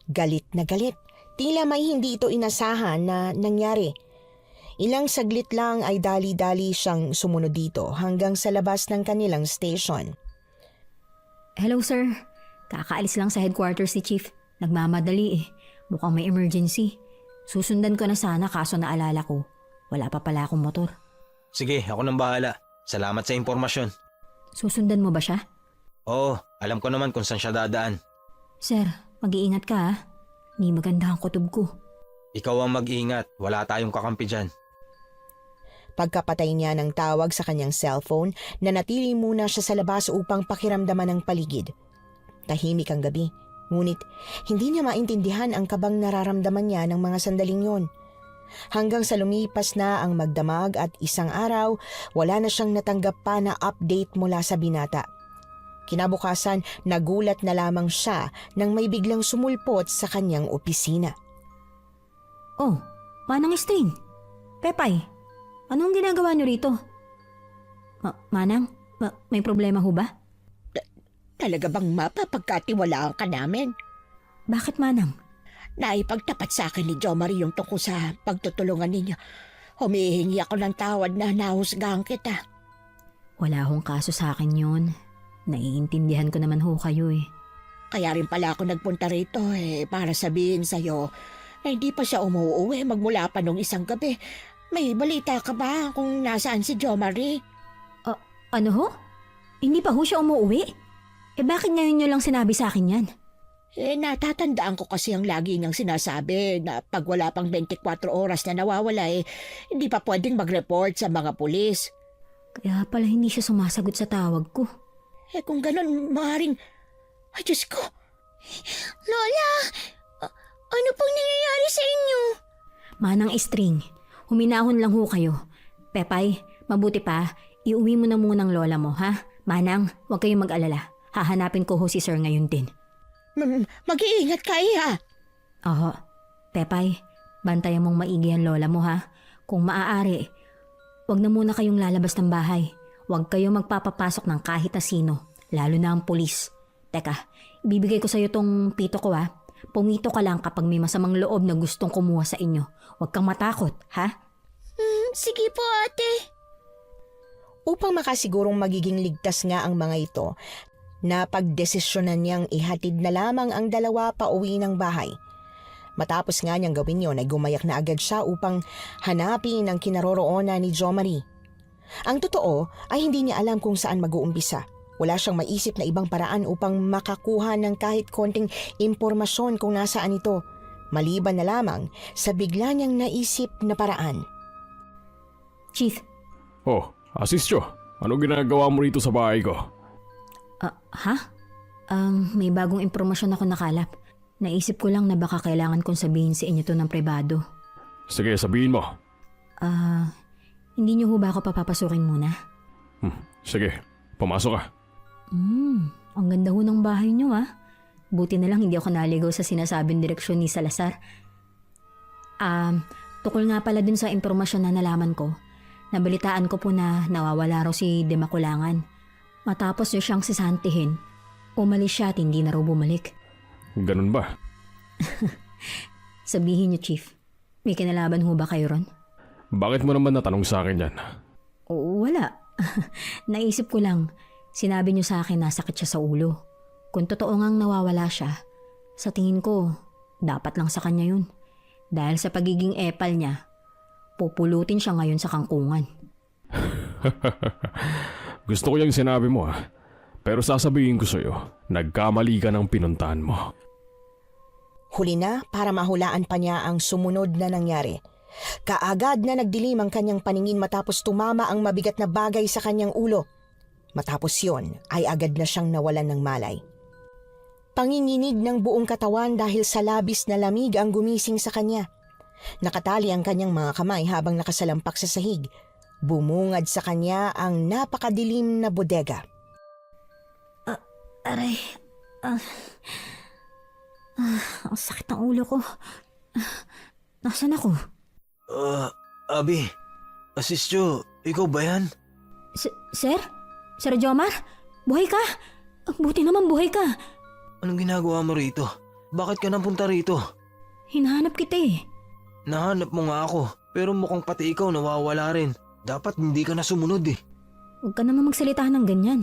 Galit na galit. Tila may hindi ito inasahan na nangyari. Ilang saglit lang ay dali-dali siyang sumunod dito hanggang sa labas ng kanilang station. Hello, sir. Kakaalis lang sa headquarters si Chief. Nagmamadali eh. Mukhang may emergency. Susundan ko na sana kaso naalala ko. Wala pa pala akong motor. Sige, ako nang bahala. Salamat sa impormasyon. Susundan mo ba siya? Oo, alam ko naman kung saan siya dadaan. Sir, mag-iingat ka ha. Hindi maganda ang kutob ko. Ikaw ang mag-ingat. Wala tayong kakampi dyan. Pagkapatay niya ng tawag sa kanyang cellphone, nanatili muna siya sa labas upang pakiramdaman ng paligid. Tahimik ang gabi, ngunit hindi niya maintindihan ang kabang nararamdaman niya ng mga sandaling yon. Hanggang sa lumipas na ang magdamag at isang araw, wala na siyang natanggap pa na update mula sa binata. Kinabukasan, nagulat na lamang siya nang may biglang sumulpot sa kanyang opisina. Oh, Manang Estring. Pepay, anong ginagawa niyo rito? Manang, may problema ho ba? Talaga bang mapapagkatiwalaan ka namin? Bakit, Manang? Naipagtapat sa akin ni Jo Marie yung tungkol sa pagtutulungan ninyo. Humihingi ako ng tawad na nahusgahan kita. Wala hong kaso sa akin yun. Naiintindihan ko naman ho kayo eh. Kaya rin pala ako nagpunta rito para sabihin sa'yo na hindi pa siya umuuwi magmula pa nung isang gabi. May balita ka ba kung nasaan si Jo Marie? Ano ho? Hindi pa ho siya umuwi? Bakit ngayon nyo lang sinabi sa akin yan? Natatandaan ko kasi ang lagi niyang sinasabi na pag wala pang 24 oras na nawawala hindi pa pwedeng mag-report sa mga pulis. Kaya pala hindi siya sumasagot sa tawag ko. Kung ganun, maaaring... Ay, Diyos ko! Lola, ano pong nangyayari sa inyo? Manang String, huminahon lang ho kayo. Pepay, mabuti pa, iuwi mo na muna ang lola mo, ha? Manang, huwag kayong mag-alala. Hahanapin ko ho si Sir ngayon din. Mag-iingat ka ha. Oo. Pepay, bantayan mong maigi ang lola mo, ha? Kung maaari, huwag na muna kayong lalabas ng bahay. Huwag kayong magpapapasok ng kahit na sino, lalo na ang pulis. Teka, ibibigay ko sa'yo tong pito ko, ha? Pumito ka lang kapag may masamang loob na gustong kumuha sa inyo. Huwag kang matakot, ha? Sige po, ate. Upang makasigurong magiging ligtas nga ang mga ito, napagdesisyonan niyang ihatid na lamang ang dalawa pa uwi ng bahay. Matapos nga niyang gawin yon ay gumayak na agad siya upang hanapin ang kinaroroonan ni Jo Marie. Ang totoo ay hindi niya alam kung saan mag-uumpisa. Wala siyang maisip na ibang paraan upang makakuha ng kahit konting impormasyon kung nasaan ito, maliban na lamang sa bigla niyang naisip na paraan. Chief, Oh, Asistyo, ano ginagawa mo rito sa bahay ko? ha? May bagong impormasyon ako nakalap. Naisip ko lang na baka kailangan kong sabihin sa inyo to ng pribado. Sige, sabihin mo. Hindi niyo ho ba ako papapasukin muna? Sige, pumasok ka. Ang ganda ho ng bahay niyo, ha? Buti na lang hindi ako naligaw sa sinasabing direksyon ni Salazar. Tukol nga pala dun sa impormasyon na nalaman ko. Nabalitaan ko po na nawawala raw si De Maculangan. Matapos niyo siyang sisantihin, umalis siya at hindi na raw bumalik. Ganun ba? Sabihin niyo, Chief, may kinalaban ho ba kayo ron? Bakit mo naman natanong sa akin yan? Wala. Naisip ko lang, sinabi niyo sa akin na sakit siya sa ulo. Kung totoo ngang nawawala siya, sa tingin ko, dapat lang sa kanya yun. Dahil sa pagiging epal niya, pupulutin siya ngayon sa kangkungan. Gusto ko yung sinabi mo Pero sasabihin ko sa'yo, nagkamali ka ng pinuntahan mo. Huli na para mahulaan pa niya ang sumunod na nangyari. Kaagad na nagdilim ang kanyang paningin matapos tumama ang mabigat na bagay sa kanyang ulo. Matapos yon ay agad na siyang nawalan ng malay. Panginginig ng buong katawan dahil sa labis na lamig ang gumising sa kanya. Nakatali ang kanyang mga kamay habang nakasalampak sa sahig. Bumungad sa kanya ang napakadilim na bodega. Aray, ang sakit ng ulo ko. Nasaan ako? Abi, Asistyo, ikaw ba yan? Sir? Sir Jomar? Buhay ka? Buti naman buhay ka. Anong ginagawa mo rito? Bakit ka napunta rito? Hinahanap kita eh. Nahanap mo nga ako, pero mukhang pati ikaw nawawala rin. Dapat hindi ka na sumunod eh. Huwag ka naman magsalita ng ganyan.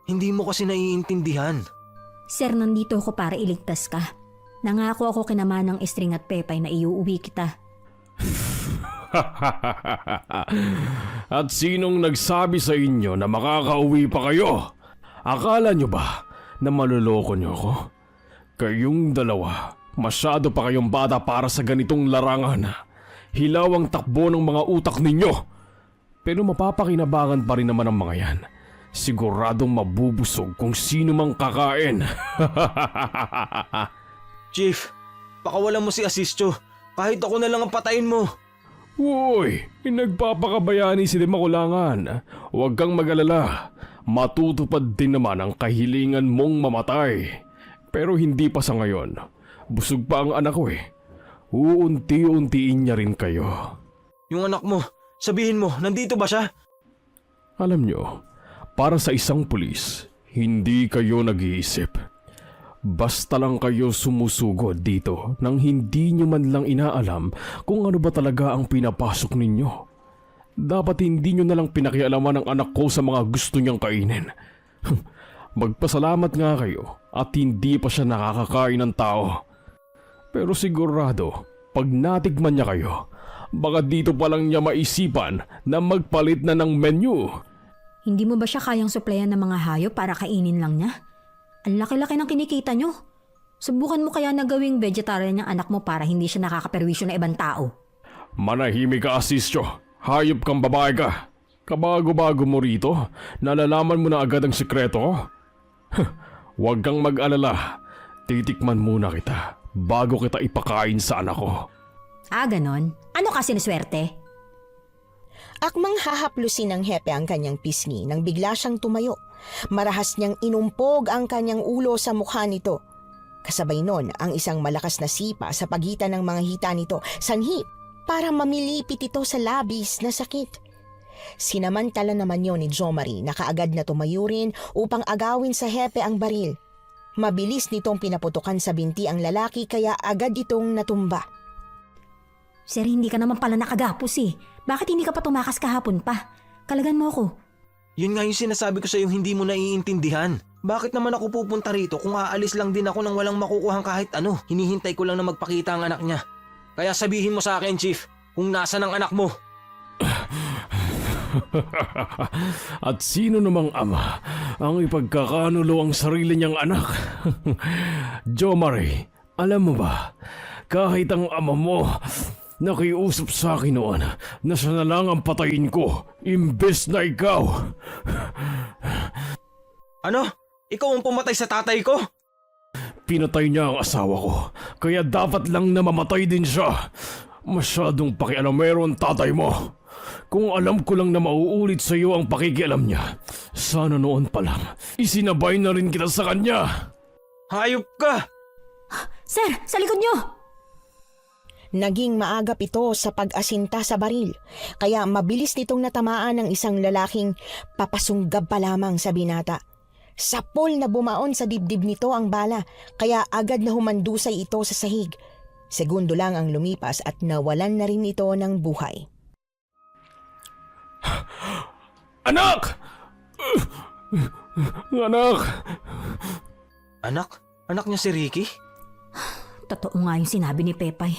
Hindi mo kasi naiintindihan. Sir, nandito ako para iligtas ka. Nangako ako kina Manang String at Pepay na iuuwi kita. At sinong nagsabi sa inyo na makakauwi pa kayo? Akala nyo ba na maluloko nyo ako? Kayong dalawa, masyado pa kayong bata para sa ganitong larangan. Hilaw ang takbo ng mga utak ninyo. Pero mapapakinabangan pa rin naman ang mga yan. Siguradong mabubusog kung sino mang kakain. Chief, pakawalan mo si Asistyo. Kahit ako na lang ang patayin mo. Uy, nagpapakabayani si De Maculangan. Huwag kang mag-alala. Matutupad din naman ang kahilingan mong mamatay. Pero hindi pa sa ngayon. Busog pa ang anak ko eh. Uunti-untiin niya rin kayo. Yung anak mo, sabihin mo, nandito ba siya? Alam nyo, para sa isang pulis, hindi kayo nag-iisip. Basta lang kayo sumusugod dito nang hindi nyo man lang inaalam kung ano ba talaga ang pinapasok ninyo. Dapat hindi nyo na lang pinakialaman ang anak ko sa mga gusto niyang kainin. Magpasalamat nga kayo at hindi pa siya nakakakain ng tao. Pero sigurado, pag natikman niya kayo, baka dito pa lang niya maisipan na magpalit na ng menu. Hindi mo ba siya kayang suplayan ng mga hayop para kainin lang niya? Ang laki-laki ng kinikita nyo. Subukan mo kaya na gawing vegetarian yung anak mo para hindi siya nakakaperwisyo ng ibang tao. Manahimik ka, Asistyo. Hayop kang babae ka. Kabago-bago mo rito, nalalaman mo na agad ang sikreto ko. Huwag kang mag-alala. Titikman muna kita bago kita ipakain sa anak ko. Ah, ganon? Ano kasi naswerte? Akmang hahaplusin ng hepe ang kanyang pisngi nang bigla siyang tumayo. Marahas niyang inumpog ang kanyang ulo sa mukha nito. Kasabay nun ang isang malakas na sipa sa pagitan ng mga hita nito, sanhi para mamilipit ito sa labis na sakit. Sinamantala naman yon ni Jomari na kaagad na tumayo rin upang agawin sa hepe ang baril. Mabilis nitong pinaputukan sa binti ang lalaki kaya agad itong natumba. Sir, hindi ka naman pala nakagapos eh. Bakit hindi ka pa tumakas kahapon pa? Kalagan mo ako. Yun nga yung sinasabi ko sa'yo hindi mo naiintindihan. Bakit naman ako pupunta rito kung aalis lang din ako nang walang makukuhang kahit ano? Hinihintay ko lang na magpakita ang anak niya. Kaya sabihin mo sa akin, Chief, kung nasa ng anak mo. At sino namang ama ang ipagkakanulo ang sarili niyang anak? Jomari, alam mo ba, kahit ang ama mo nakiusap sa akin noon na siya na lang ang patayin ko, imbes na ikaw. Ano? Ikaw ang pumatay sa tatay ko? Pinatay niya ang asawa ko, kaya dapat lang na mamatay din siya. Masyadong pakialamero ang tatay mo. Kung alam ko lang na mauulit sa iyo ang pakikialam niya, sana noon pa lang, isinabay na rin kita sa kanya. Hayop ka! Sir, sa likod nyo! Naging maagap ito sa pag-asinta sa baril, kaya mabilis nitong natamaan ng isang lalaking papasunggab pa lamang sa binata. Sapol na bumaon sa dibdib nito ang bala, kaya agad na humandusay ito sa sahig. Segundo lang ang lumipas at nawalan na rin ito ng buhay. Anak! Anak! Anak? Anak niya si Ricky? Totoo nga yung sinabi ni Pepay.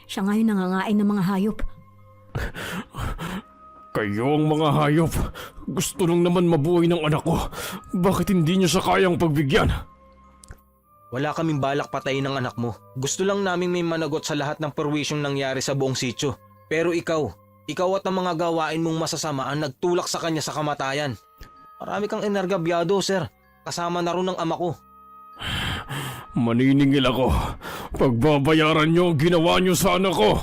Siya nga yung nangangain ng mga hayop. Kayo ang mga hayop. Gusto nung naman mabuhay ng anak ko. Bakit hindi niyo siya kayang pagbigyan? Wala kaming balak patayin ng anak mo. Gusto lang naming may managot sa lahat ng perwisyong nangyari sa buong sityo. Pero ikaw at ang mga gawain mong masasama ang nagtulak sa kanya sa kamatayan. Marami kang energabyado, sir. Kasama na rin ang ama ko. Maniningil ako. Pagbabayaran niyo ang ginawa niyo sa anak ko.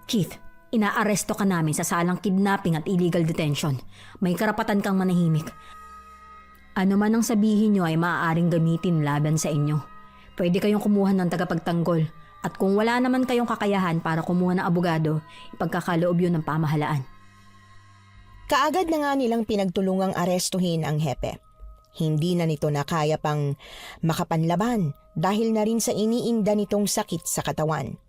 Keith, inaaresto ka namin sa salang kidnapping at illegal detention. May karapatan kang manahimik. Ano man ang sabihin nyo ay maaaring gamitin laban sa inyo. Pwede kayong kumuha ng tagapagtanggol. At kung wala naman kayong kakayahan para kumuha ng abogado, ipagkakaloob yun ng pamahalaan. Kaagad na nga nilang pinagtulungang arestuhin ang hepe. Hindi na nito na kaya pang makapanlaban dahil na rin sa iniinda nitong sakit sa katawan.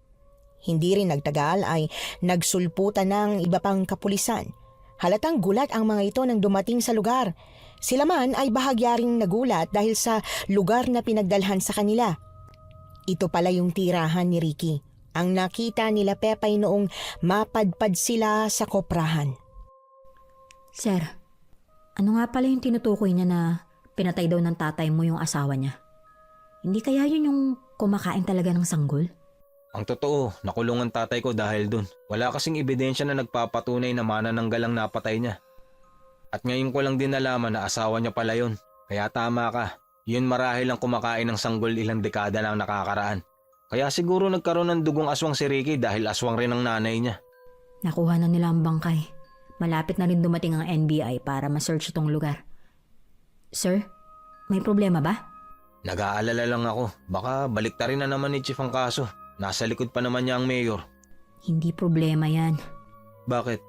Hindi rin nagtagal ay nagsulputan ng iba pang kapulisan. Halatang gulat ang mga ito nang dumating sa lugar. Sila man ay bahagyaring nagulat dahil sa lugar na pinagdalhan sa kanila. Ito pala yung tirahan ni Ricky, ang nakita nila Pepay noong mapadpad sila sa koprahan. Sir, ano nga pala yung tinutukoy niya na pinatay daw ng tatay mo yung asawa niya? Hindi kaya yun yung kumakain talaga ng sanggol? Ang totoo, nakulong ang tatay ko dahil dun. Wala kasing ebidensya na nagpapatunay na manananggalang napatay niya. At ngayon ko lang din nalaman na asawa niya pala yun. Kaya tama ka. Yun marahil ang kumakain ng sanggol ilang dekada na ang nakakaraan. Kaya siguro nagkaroon ng dugong aswang si Ricky dahil aswang rin ang nanay niya. Nakuha na nila ang bangkay. Malapit na rin dumating ang NBI para ma-search itong lugar. Sir, may problema ba? Nag-aalala lang ako. Baka baliktarin na naman ni Chief ang kaso. Nasa likod pa naman niya ang mayor. Hindi problema yan. Bakit?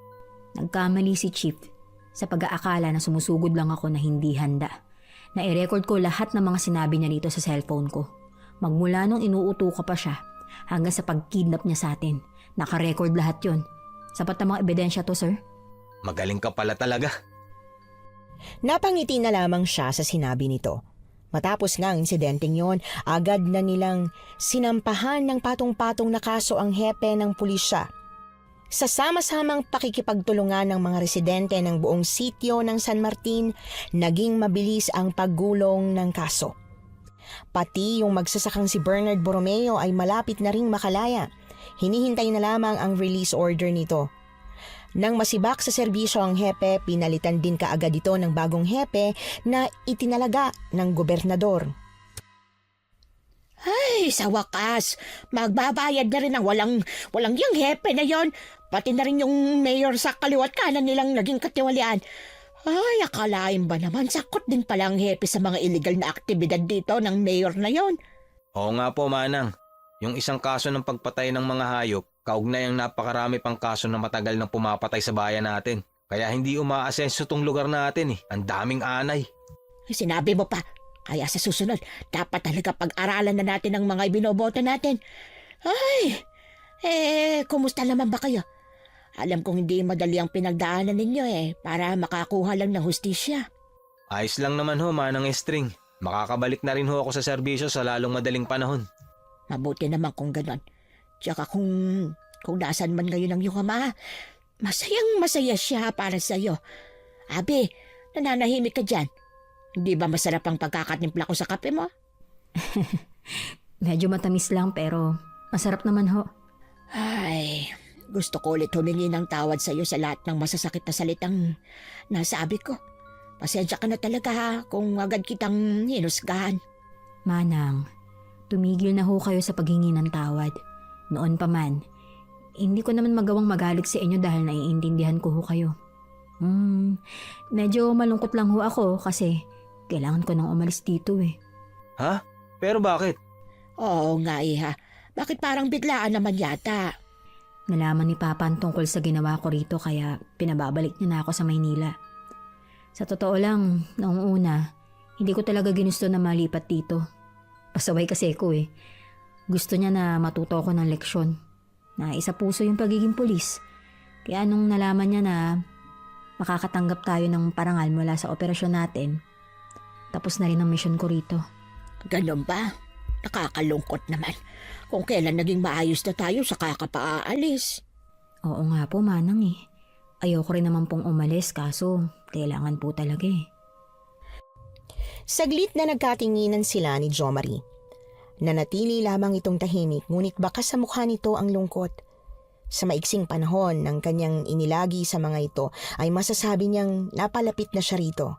Nagkamali si Chief sa pag-aakala na sumusugod lang ako na hindi handa. Na-i-record ko lahat ng mga sinabi niya dito sa cellphone ko. Magmula nung inuuto ka pa siya hanggang sa pag-kidnap niya sa atin. Naka-record lahat yon. Sapat na mga ebidensya to, sir. Magaling ka pala talaga. Napangiti na lamang siya sa sinabi nito. Matapos nga ang insidenteng yon, agad na nilang sinampahan ng patong-patong na kaso ang hepe ng pulisya. Sa sama-samang pakikipagtulungan ng mga residente ng buong sitio ng San Martin, naging mabilis ang paggulong ng kaso. Pati yung magsasakang si Bernard Borromeo ay malapit na ring makalaya. Hinihintay na lamang ang release order nito. Nang masibak sa serbisyo ang hepe, pinalitan din kaagad ito ng bagong hepe na itinalaga ng gobernador. Ay, sa wakas, magbabayad na rin ang walang yung hepe na yon. Pati na rin yung mayor sa kaliwat kanan nilang naging katiwalian. Ay, akalain ba naman sakot din pala ang hepe sa mga illegal na aktibidad dito ng mayor na yon. Oo nga po, Manang. Yung isang kaso ng pagpatay ng mga hayop, kaugnay ang napakarami pang kaso na matagal nang pumapatay sa bayan natin. Kaya hindi umaasenso tong lugar natin eh. Ang daming anay. Sinabi mo pa, kaya sa susunod, dapat talaga pag-aralan na natin ang mga ibinoboto natin. Ay, kumusta naman ba kayo? Alam kong hindi madali ang pinagdaanan ninyo para makakuha lang ng hustisya. Ayos lang naman ho, Manang Estring. Makakabalik na rin ho ako sa serbisyo sa lalong madaling panahon. Mabuti naman kung ganon. Tsaka kung nasan man ngayon ang iyong ama, masayang masaya siya para sa iyo. Abi, nananahimik ka dyan. Hindi ba masarap ang pagkakatimpla ko sa kape mo? Medyo matamis lang pero masarap naman ho. Ay, gusto ko ulit humingi ng tawad sa iyo sa lahat ng masasakit na salitang nasabi ko. Pasensya ka na talaga ha kung agad kitang hinusgahan. Manang, tumigil na ho kayo sa paghingi ng tawad. Noon pa man, hindi ko naman magawang magalit sa inyo dahil naiintindihan ko ho kayo. Medyo malungkot lang ho ako kasi kailangan ko nang umalis dito eh. Ha? Pero bakit? Oo nga iha. Bakit parang biglaan naman yata? Nalaman ni Papa ang tungkol sa ginawa ko rito kaya pinababalik niya na ako sa Maynila. Sa totoo lang, noong una, hindi ko talaga ginusto na malipat dito. Pasaway kasi ko eh. Gusto niya na matuto ako ng leksyon. Na isa puso yung pagiging pulis. Kaya nung nalaman niya na makakatanggap tayo ng parangal mula sa operasyon natin, tapos na rin ang mission ko rito. Ganon ba? Nakakalungkot naman. Kung kailan naging maayos na tayo sa kakapaalis. Oo nga po, Manang eh. Ayoko rin naman pong umalis kaso kailangan po talaga eh. Saglit na nagkatinginan sila ni Jo Marie. Nanatili lamang itong tahimik ngunit bakas sa mukha nito ang lungkot. Sa maiksing panahon ng kanyang inilagi sa mga ito ay masasabi niyang napalapit na siya rito.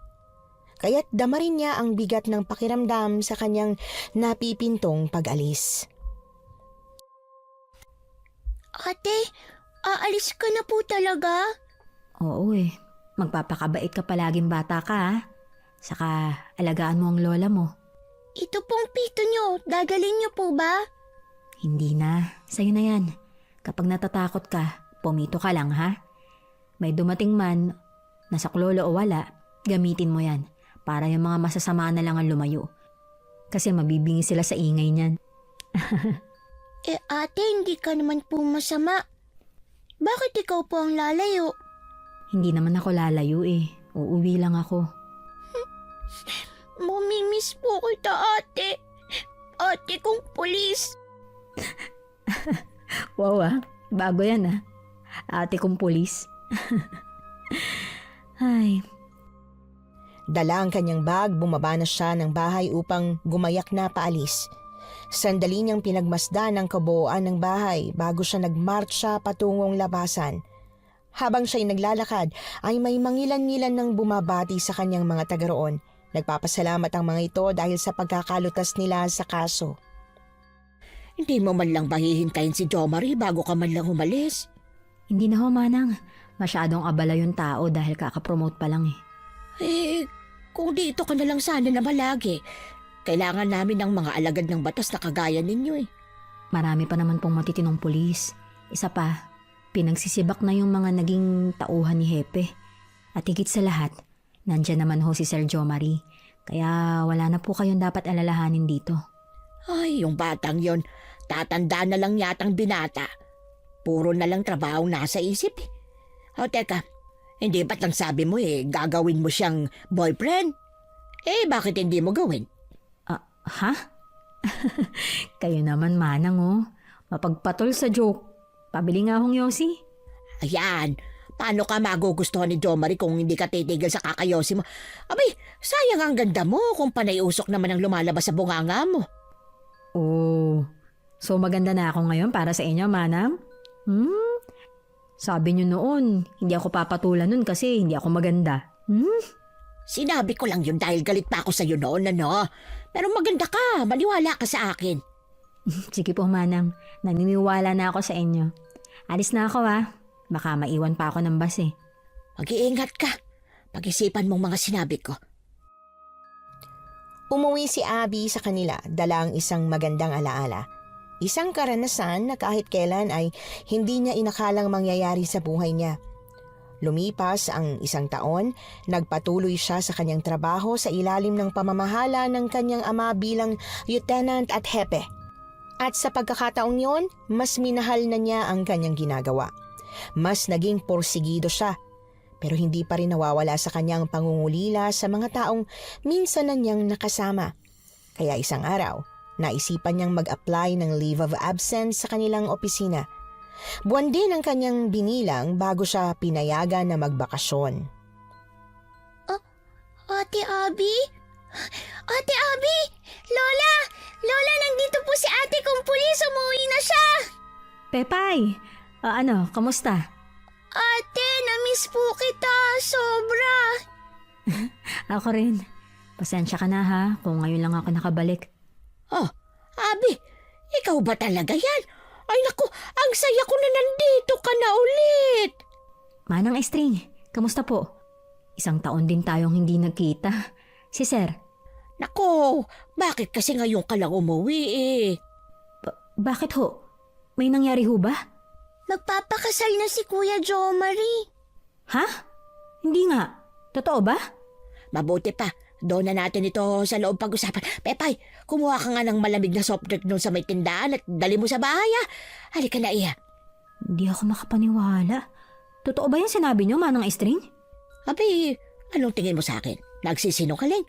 Kaya't dama rin niya ang bigat ng pakiramdam sa kanyang napipintong pag-alis. Ate, aalis ka na po talaga? Oo eh. Magpapakabait ka palaging bata ka ha. Saka alagaan mo ang lola mo. Ito pong pito nyo, dadalhin nyo po ba? Hindi na. Sa'yo na yan. Kapag natatakot ka, pumito ka lang ha. May dumating man, nasaklolo o wala, gamitin mo yan. Para yung mga masasama na lang ang lumayo. Kasi mabibingi sila sa ingay niyan. Ate, hindi ka naman po masama. Bakit ikaw po ang lalayo? Hindi naman ako lalayo eh. Uuwi lang ako. Mamimiss po kita, ate. Ate kong pulis. Wow bago yan Ate kong pulis. Ay. Dala ang kanyang bag, bumaba na siya ng bahay upang gumayak na paalis. Sandali niyang pinagmasdan ang kabuuan ng bahay bago siya nagmarcha patungong labasan. Habang siya'y naglalakad ay may mangilan-ngilan ng bumabati sa kanyang mga taga roon. Nagpapasalamat ang mga ito dahil sa pagkakalutas nila sa kaso. Hindi mo man lang bahihintayin si Jo Marie bago ka man lang umalis. Hindi na ho, Manang. Masyadong abala yung tao dahil kakapromote pa lang eh. Kung dito ka na lang sana na malagi. Kailangan namin ng mga alagad ng batas na kagaya ninyo eh. Marami pa naman pong matitinong pulis. Isa pa, pinagsisibak na yung mga naging tauhan ni Hepe. At higit sa lahat, nandyan naman ho si Sir Jo Marie. Kaya wala na po kayong dapat alalahanin dito. Ay, yung batang yon, tatanda na lang yatang binata. Puro na lang trabaho nasa isip eh. O teka, hindi ba't lang sabi mo gagawin mo siyang boyfriend? Bakit hindi mo gawin? Ha? Kayo naman, Manang Mapagpatol sa joke. Pabili nga hong Yossi. Ayan, Paano ka magugustuhan ni Jo Marie kung hindi ka titigil sa kakayosi mo? Abay, sayang ang ganda mo kung panay-usok naman ang lumalabas sa bunganga mo. Oh, so maganda na ako ngayon para sa inyo, Manang? Sabi niyo noon, hindi ako papatulan nun kasi hindi ako maganda. Sinabi ko lang yun dahil galit pa ako sa'yo noon, ano? Pero maganda ka, maniwala ka sa akin. Sige po, Manang. Naniniwala na ako sa inyo. Alis na ako, ha. Baka maiwan pa ako ng bus, eh. Mag-iingat ka. Pag-isipan mong mga sinabi ko. Umuwi si Abby sa kanila dala ang isang magandang alaala. Isang karanasan na kahit kailan ay hindi niya inakalang mangyayari sa buhay niya. Lumipas ang 1 taon, nagpatuloy siya sa kanyang trabaho sa ilalim ng pamamahala ng kanyang ama bilang lieutenant at hepe. At sa pagkakataong yon, mas minahal na niya ang kanyang ginagawa. Mas naging porsigido siya, pero hindi pa rin nawawala sa kanyang pangungulila sa mga taong minsan na niyang nakasama. Kaya isang araw, naisipan niyang mag-apply ng leave of absence sa kanilang opisina. Buwan din ang kanyang binilang bago siya pinayagan na magbakasyon. Ate Abby? Ate Abby! Lola! Lola, nandito po si ate kong pulis. Umuwi na siya! Pepay! Kamusta? Ate, namiss po kita. Sobra. Ako rin. Pasensya ka na, ha, kung ngayon lang ako nakabalik. Oh, Abi, ikaw ba talaga yan? Ay naku, ang saya ko na nandito ka na ulit. Manang Estring, kamusta po? 1 taon din tayong hindi nagkita. Si Sir, Naku, bakit kasi ngayon ka lang umuwi eh? bakit ho? May nangyari ho ba? Magpapakasal na si Kuya Jo Marie. Ha? Hindi nga. Totoo ba? Mabuti pa, doon na natin ito sa loob pag-usapan. Pepay, kumuha ka nga ng malamig na soft drink doon sa may tindahan at dali mo sa bahay ah. Halika na iya. Hindi ako makapaniwala. Totoo ba yung sinabi niyo, Manang Estring? Abi, anong tingin mo sa akin? Nagsisinungaling?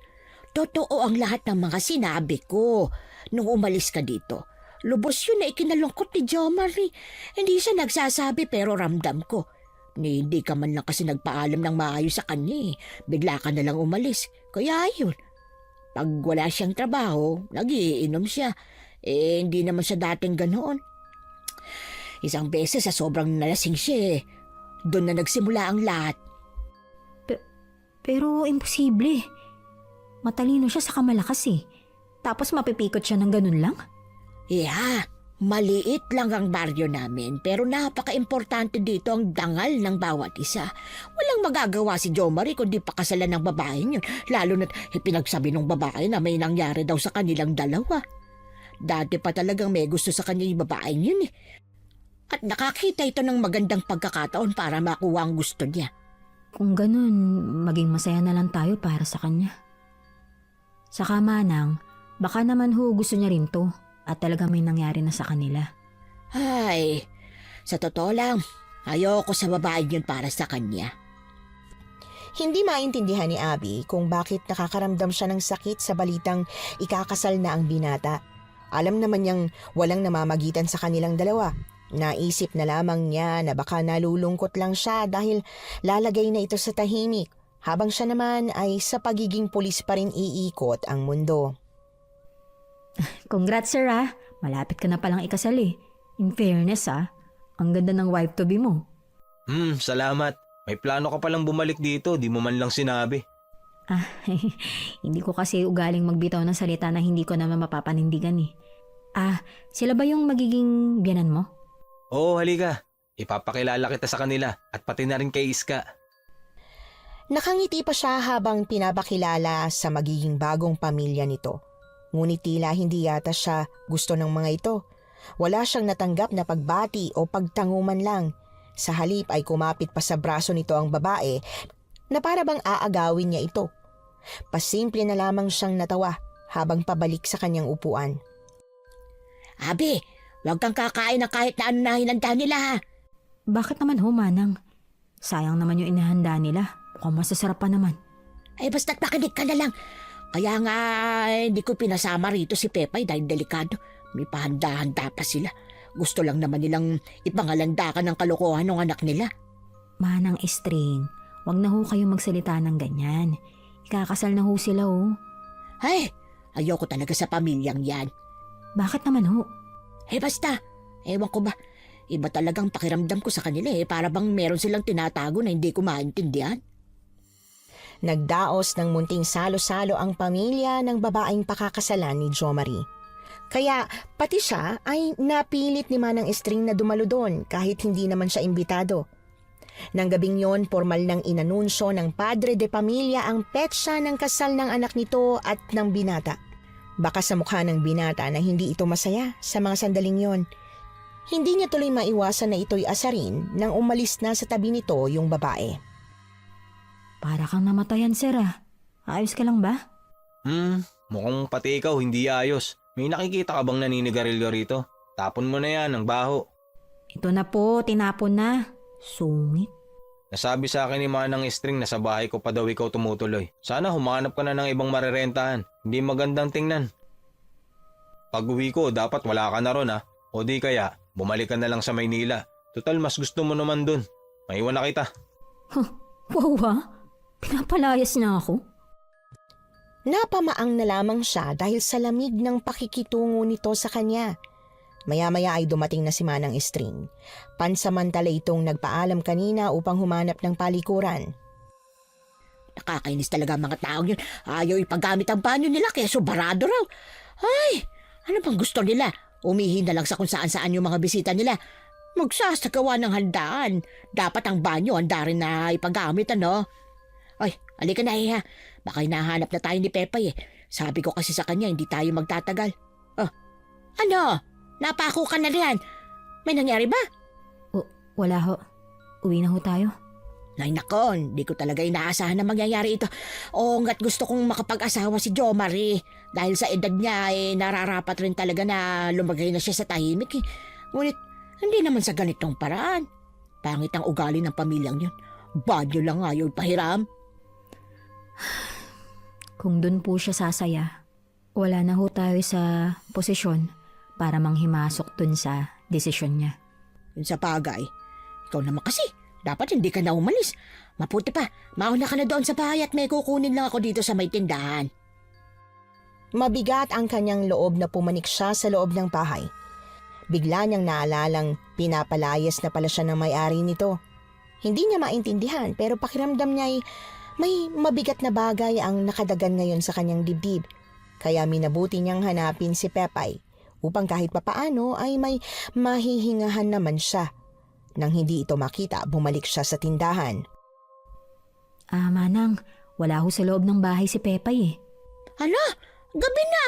Totoo ang lahat ng mga sinabi ko. Nung umalis ka dito, lubos yun na ikinalungkot ni Jo Marie. Hindi siya nagsasabi pero ramdam ko. Hindi ka man lang kasi nagpaalam ng maayos sa kanya eh. Bigla ka na lang umalis. Kaya yun. Pag wala siyang trabaho, nagiinom siya. Eh, hindi naman siya dating ganoon. Isang beses sa sobrang nalasing siya eh. Doon na nagsimula ang lahat. Pero imposible. Matalino siya sa kamalakas eh. Tapos mapipikot siya ng ganun lang? Yeah, maliit lang ang baryo namin pero napaka-importante dito ang dangal ng bawat isa. Walang magagawa si Jo Marie kundi pakasalan ng babaeng yun. Lalo na't pinagsabi ng babae na may nangyari daw sa kanilang dalawa. Dati pa talagang may gusto sa kanya yung babaeng yun eh. At nakakita ito ng magandang pagkakataon para makuha ang gusto niya. Kung ganun, maging masaya na lang tayo para sa kanya. Saka Manang, baka naman ho gusto niya rin to at talagang may nangyari na sa kanila. Ay, sa totoo lang, ayoko sa babaeng yun para sa kanya. Hindi maintindihan ni Abby kung bakit nakakaramdam siya ng sakit sa balitang ikakasal na ang binata. Alam naman niyang walang namamagitan sa kanilang dalawa. Naisip na lamang niya na baka nalulungkot lang siya dahil lalagay na ito sa tahimik. Habang siya naman ay sa pagiging pulis pa rin iikot ang mundo. Congrats sir ah, malapit ka na palang ikasal eh. In fairness ah, ang ganda ng wife-to-be mo. Salamat. May plano ka palang bumalik dito, di mo man lang sinabi. Ah, hindi ko kasi ugaling magbitaw ng salita na hindi ko naman mapapanindigan eh. Ah, sila ba yung magiging biyanan mo? Oo, halika. Ipapakilala kita sa kanila at pati na rin kay Iska. Nakangiti pa siya habang pinapakilala sa magiging bagong pamilya nito. Ngunit tila hindi yata siya gusto ng mga ito. Wala siyang natanggap na pagbati o pagtanguman lang. Sa halip ay kumapit pa sa braso nito ang babae na para bang aagawin niya ito. Pasimple na lamang siyang natawa habang pabalik sa kanyang upuan. Abi, huwag kang kakain ng kahit na ano na hinanda nila ha. Bakit naman ho Manang? Sayang naman yung inahanda nila. Mukhang masasarap pa naman. Ay basta't makinig ka na lang. Kaya nga hindi ko pinasama rito si Pepay dahil delikado. May pahanda-handa pa sila. Gusto lang naman nilang ipangalandakan ng kalokohan ng anak nila. Manang Estring, wag na ho kayong magsalita ng ganyan. Ikakasal na ho sila oh. Ay, ayoko talaga sa pamilyang yan. Bakit naman ho? Basta, ewan ko ba, iba talagang pakiramdam ko sa kanila para bang meron silang tinatago na hindi ko maintindihan. Nagdaos ng munting salo-salo ang pamilya ng babaeng pakakasalan ni Jo Marie. Kaya pati siya ay napilit ni Manang Estring na dumalo doon kahit hindi naman siya imbitado. Nang gabing yon, formal nang inanunsyo ng padre de pamilya ang petsa ng kasal ng anak nito at ng binata. Baka sa mukha ng binata na hindi ito masaya sa mga sandaling yon. Hindi niya tuloy maiwasan na ito'y asarin nang umalis na sa tabi nito yung babae. Para kang namatayan, sir ah. Ayos ka lang ba? Mukhang pati ikaw hindi ayos. May nakikita ka bang naninigarilyo rito? Tapon mo na yan, ang baho. Ito na po, tinapon na. Sungit. Nasabi sa akin ni Manang Estring na sa bahay ko pa daw ikaw tumutuloy. Sana humanap ka na ng ibang marerentahan. Hindi magandang tingnan. Pag uwi ko, dapat wala ka na ron ha. O di kaya, bumalik ka na lang sa Maynila. Total, mas gusto mo naman dun. Maiwan na kita. Wow ha? Pinapalayas na ako? Napamaang na lamang siya dahil sa lamig ng pakikitungo nito sa kanya. Maya-maya ay dumating na si Manang Estring. Pansamantala itong nagpaalam kanina upang humanap ng palikuran. Nakakainis talaga ang mga taong yun. Ayaw ipagamit ang banyo nila keso barado raw. Ay, ano bang gusto nila? Umihi na lang sa kung saan-saan yung mga bisita nila. Magsasagawa ng handaan. Dapat ang banyo handa rin na ipagamit, ano? Ay, alika na ha. Baka hinahanap na tayo ni Pepay Sabi ko kasi sa kanya hindi tayo magtatagal. Oh, ano? Napako ka na riyan. May nangyari ba? Wala ho. Uwi na ho tayo. Nay nako, hindi ko talaga inaasahan na mangyayari ito. O nga't gusto kong makapag-asawa si Jo Marie. Dahil sa edad niya nararapat rin talaga na lumagay na siya sa tahimik Ngunit hindi naman sa ganitong paraan. Pangit ang ugali ng pamilyang yun. Banyo lang nga yun pahiram. Kung dun po siya sasaya, wala na ho tayo sa posisyon para manghimasok dun sa desisyon niya. Yun sa bagay. Ikaw naman kasi, dapat hindi ka na umalis. Maputi pa, mauna ka na doon sa bahay at may kukunin lang ako dito sa may tindahan. Mabigat ang kanyang loob na pumanik siya sa loob ng bahay. Bigla niyang naalalang pinapalayas na pala siya ng may-ari nito. Hindi niya maintindihan pero pakiramdam niya ay may mabigat na bagay ang nakadagan ngayon sa kanyang dibdib. Kaya minabuti niyang hanapin si Pepay upang kahit papaano ay may mahihingahan naman siya. Nang hindi ito makita, bumalik siya sa tindahan. Manang, wala ho sa loob ng bahay si Pepay Ano? Gabi na!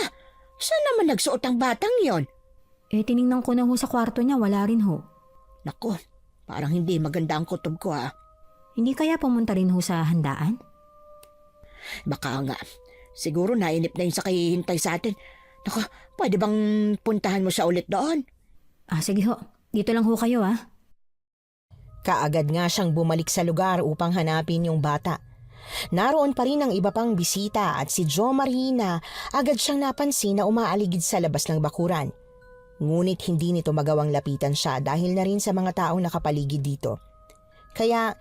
Saan naman nagsuot ang batang yon? Tiningnan ko na ho sa kwarto niya, wala rin ho. Naku, parang hindi maganda ang kutob ko Hindi kaya pumunta rin ho sa handaan? Baka nga. Siguro nainip na yun sa kahihintay sa atin. Naku, pwede bang puntahan mo siya ulit doon? Sige ho. Dito lang ho kayo Kaagad nga siyang bumalik sa lugar upang hanapin yung bata. Naroon pa rin ang iba pang bisita at si Jo Marie na agad siyang napansin na umaaligid sa labas ng bakuran. Ngunit hindi nito magawang lapitan siya dahil na rin sa mga taong nakapaligid dito. Kaya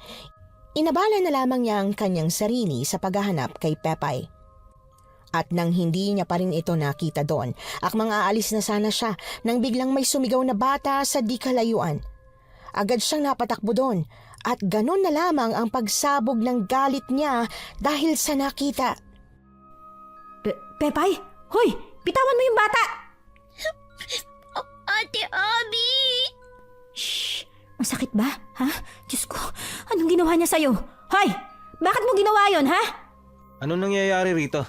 inabala na lamang niya ang kanyang sarili sa paghahanap kay Pepay. At nang hindi niya pa rin ito nakita doon, akmang aalis na sana siya nang biglang may sumigaw na bata sa di kalayuan. Agad siyang napatakbo doon at ganon na lamang ang pagsabog ng galit niya dahil sa nakita. Pepay? Hoy! Bitawan mo yung bata! Ate Abby! Shh! Masakit ba? Ha? Diyos ko, anong ginawa niya sa'yo? Hoy! Bakit mo ginawa yon ha? Anong nangyayari rito?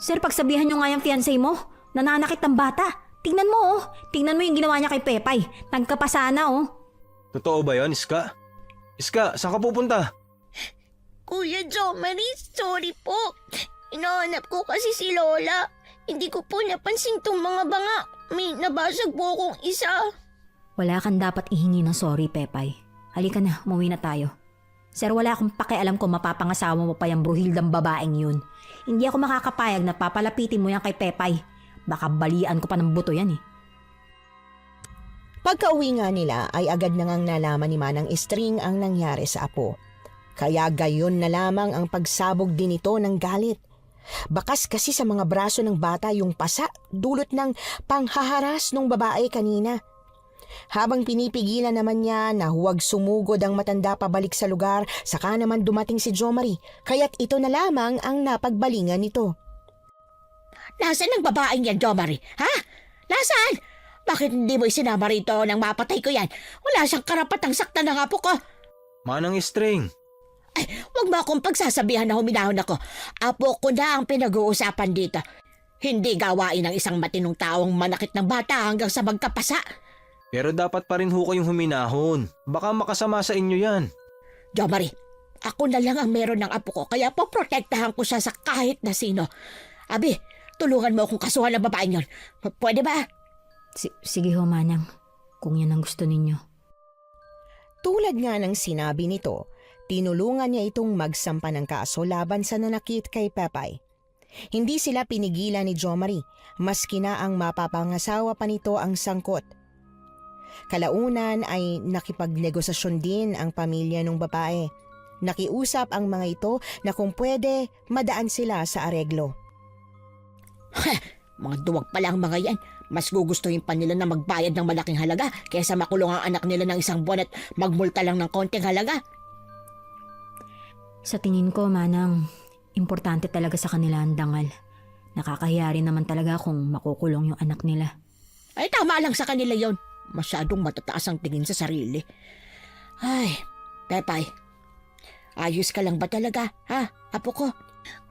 Sir, pagsabihan niyo nga yung fiancé mo. Nananakit ng bata. Tingnan mo Tingnan mo yung ginawa niya kay Pepay. Nagkapasana Totoo ba yon, Iska? Iska, saan ka pupunta? Kuya Jo Marie, sorry po. Inahanap ko kasi si Lola. Hindi ko po napansin tong mga banga. May nabasag po akong isa. Wala kang dapat ihingi ng sorry, Pepay. Halika na, umuwi na tayo. Sir, wala akong pakialam kung mapapangasawa mo pa yung bruhildang babaeng yun. Hindi ako makakapayag na papalapitin mo yan kay Pepay. Baka balian ko pa ng buto yan Pagka-uwi nga nila ay agad na ngang nalaman ni Manang Estring ang nangyari sa apo. Kaya gayon na lamang ang pagsabog din ito ng galit. Bakas kasi sa mga braso ng bata yung pasa dulot ng panghaharas ng babae kanina. Habang pinipigilan naman niya na huwag sumugod ang matanda pabalik sa lugar, saka naman dumating si Jo Marie, kaya't ito na lamang ang napagbalingan nito. Nasaan ang babaeng yan, Jo Marie? Ha? Nasaan? Bakit hindi mo isinama rito nang mapatay ko yan? Wala siyang karapatang saktan ng apo ko. Manang Estring, Ay, wag mo akong pagsasabihan na huminahon ako. Apo ko na ang pinag-uusapan dito. Hindi gawain ng isang matinong taong manakit ng bata hanggang sa magkapasa. pero dapat pa rin ho kayong huminahon. Baka makasama sa inyo yan. Jo Marie, ako na lang ang meron ng apo ko kaya poprotektahan ko siya sa kahit na sino. Abi, tulungan mo akong kasuhan ng babaeng yon. Pwede ba? Sige ho, Manang. Kung yan ang gusto ninyo. Tulad nga ng sinabi nito, tinulungan niya itong magsampa ng kaso laban sa nanakit kay Pepay. Hindi sila pinigilan ni Jo Marie, maski na ang mapapangasawa pa nito ang sangkot. Kalaunan ay nakipagnegosasyon din ang pamilya ng babae. Nakiusap ang mga ito na kung pwede, madaan sila sa areglo. Mga duwag pala ang mga yan. Mas gugustuhin pa nila na magbayad ng malaking halaga kaysa makulong ang anak nila ng isang buwan at magmulta lang ng konting halaga. Sa tingin ko, Manang, importante talaga sa kanila ang dangal. Nakakahiya rin naman talaga kung makukulong yung anak nila. Ay, tama lang sa kanila yon. Masyadong matataas ang tingin sa sarili. Ay, Pepay, ayos ka lang ba talaga, ha, apo ko?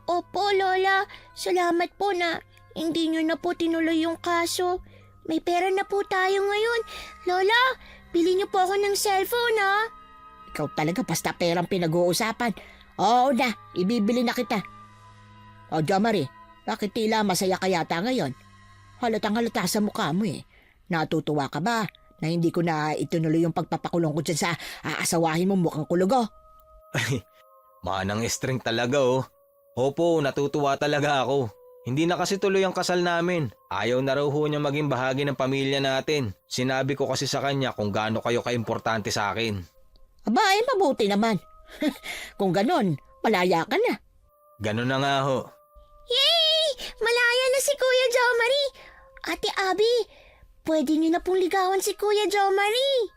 Opo, Lola. Salamat po na hindi nyo na po tinuloy yung kaso. May pera na po tayo ngayon. Lola, bili nyo po ako ng cellphone, ha? Ikaw talaga basta perang pinag-uusapan. Oo na, ibibili na kita. O, Jo Marie, bakit tila masaya ka yata ngayon? Halatang halata sa mukha mo eh. Natutuwa ka ba na hindi ko na itunuloy yung pagpapakulong ko dyan sa aasawahin mo mukhang kulugo? Manang Estring talaga oh. Opo, natutuwa talaga ako. Hindi na kasi tuloy ang kasal namin. Ayaw na raw ho niya maging bahagi ng pamilya natin. Sinabi ko kasi sa kanya kung gaano kayo kaimportante sa akin. Aba, ay mabuti naman. Kung ganon, malaya ka na. Ganon na nga ho. Yay! Malaya na si Kuya Jo Marie. Ate Abby, pwede niyo na pong ligawan si Kuya Jo Marie.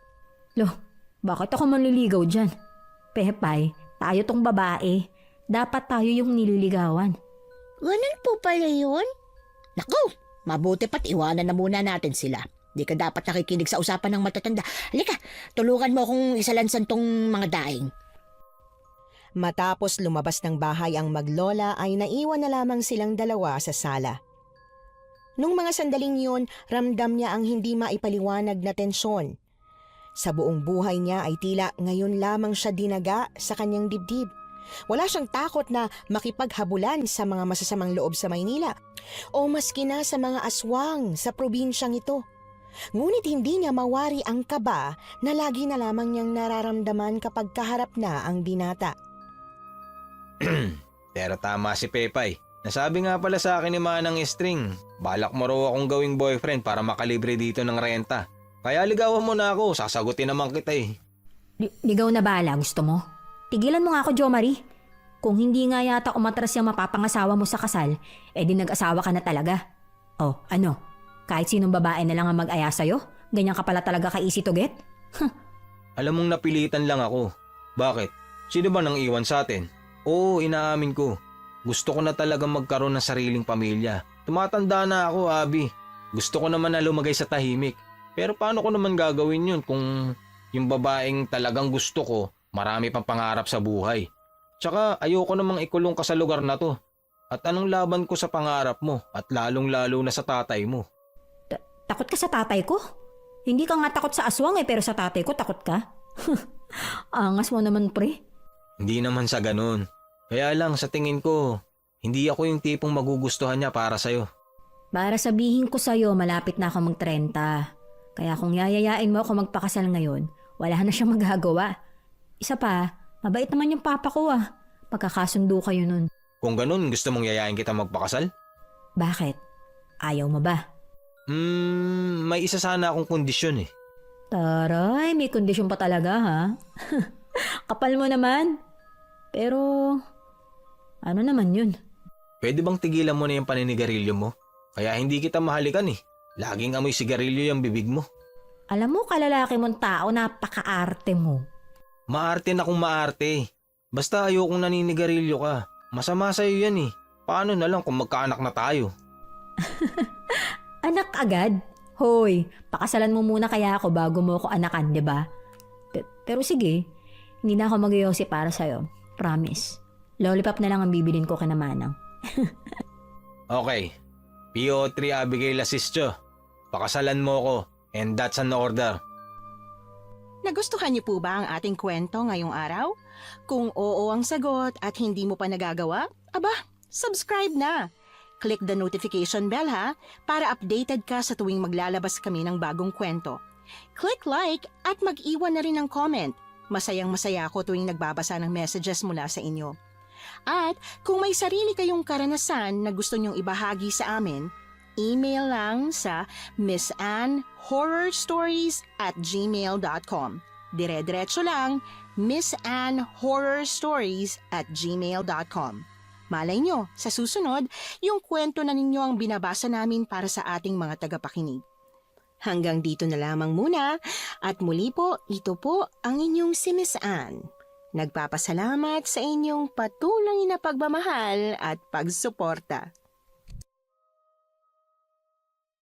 Loh, bakit ako manliligaw dyan? Pepay, tayo tong babae. Dapat tayo yung nililigawan. Ganun po pala yun? Naku, mabuti pat iwanan na muna natin sila. Di ka dapat nakikinig sa usapan ng matatanda. Halika, tulungan mo akong isalansan tong mga daing. Matapos lumabas ng bahay ang maglola ay naiwan na lamang silang dalawa sa sala. Nung mga sandaling yun, ramdam niya ang hindi maipaliwanag na tensyon. Sa buong buhay niya ay tila ngayon lamang siya dinaga sa kanyang dibdib. Wala siyang takot na makipaghabulan sa mga masasamang loob sa Maynila o maski na sa mga aswang sa probinsyang ito. Ngunit hindi niya mawari ang kaba na lagi na lamang niyang nararamdaman kapag kaharap na ang binata. Pero tama si Pepay. Nasabi nga pala sa akin ni Manang Estring, balak mo raw akong gawing boyfriend para makalibre dito ng renta. Kaya ligawan mo na ako, sasagutin naman kita eh. Ligaw na bala, gusto mo? Tigilan mo nga ako, Jo Marie. Kung hindi nga yata umatras yung mapapangasawa mo sa kasal, di nag-asawa ka na talaga. Oh, ano? Kahit sinong babae na lang ang mag-aya sa'yo? Ganyan ka pala talaga ka-easy to get? Alam mong napilitan lang ako. Bakit? Sino ba nang iwan sa atin? Oo, inaamin ko. Gusto ko na talagang magkaroon ng sariling pamilya. Tumatanda na ako, Abby. Gusto ko naman na lumagay sa tahimik. Pero paano ko naman gagawin yun kung yung babaeng talagang gusto ko, marami pang pangarap sa buhay. Tsaka ayoko namang ikulong ka sa lugar na to. At anong laban ko sa pangarap mo at lalong-lalo na sa tatay mo? Takot ka sa tatay ko? Hindi ka nga takot sa aswang pero sa tatay ko takot ka? Angas mo naman, pre. Hindi naman sa ganun. Kaya lang sa tingin ko, hindi ako yung tipong magugustuhan niya para sa'yo. Para sabihin ko sa'yo, malapit na ako mag-30. Kaya kung yayayain mo ako magpakasal ngayon, wala na siyang magagawa. Isa pa, mabait naman yung papa ko Pagkakasundo kayo nun. Kung ganun, gusto mong yayain kita magpakasal? Bakit? Ayaw mo ba? May isa sana akong kondisyon eh. Taray, may kondisyon pa talaga ha? Kapal mo naman. Pero, ano naman yun? Pwede bang tigilan mo na yung paninigarilyo mo? Kaya hindi kita mahalikan eh. Laging amoy sigarilyo yung bibig mo. Alam mo, kalalaki mong tao, napaka-arte mo. Maarte na kung maarte. Basta ayokong naninigarilyo ka. Masama sa'yo yan eh. Paano na lang kung magkaanak na tayo? Anak agad? Hoy, pakasalan mo muna kaya ako bago mo ako anakan, di ba? Pero sige, hindi na ako mag-yosi para sa'yo. Promise. Lollipop na lang ang bibilin ko kina Manang. Okay. PO3 Abigail Asistio. Pakasalan mo ko. And that's an order. Nagustuhan niyo po ba ang ating kwento ngayong araw? Kung oo ang sagot at hindi mo pa nagagawa, aba, subscribe na. Click the notification bell ha, para updated ka sa tuwing maglalabas kami ng bagong kwento. Click like at mag-iwan na rin ng comment. Masayang-masaya ako tuwing nagbabasa ng messages mula sa inyo. At kung may sarili kayong karanasan na gusto nyong ibahagi sa amin, email lang sa missanhorrorstories@gmail.com. Dire-diretso lang, missanhorrorstories@gmail.com. Malay nyo, sa susunod, yung kwento na ninyo ang binabasa namin para sa ating mga tagapakinig. Hanggang dito na lamang muna at muli po, ito po ang inyong si Miss Anne. Nagpapasalamat sa inyong patuloy na pagmamahal at pagsuporta.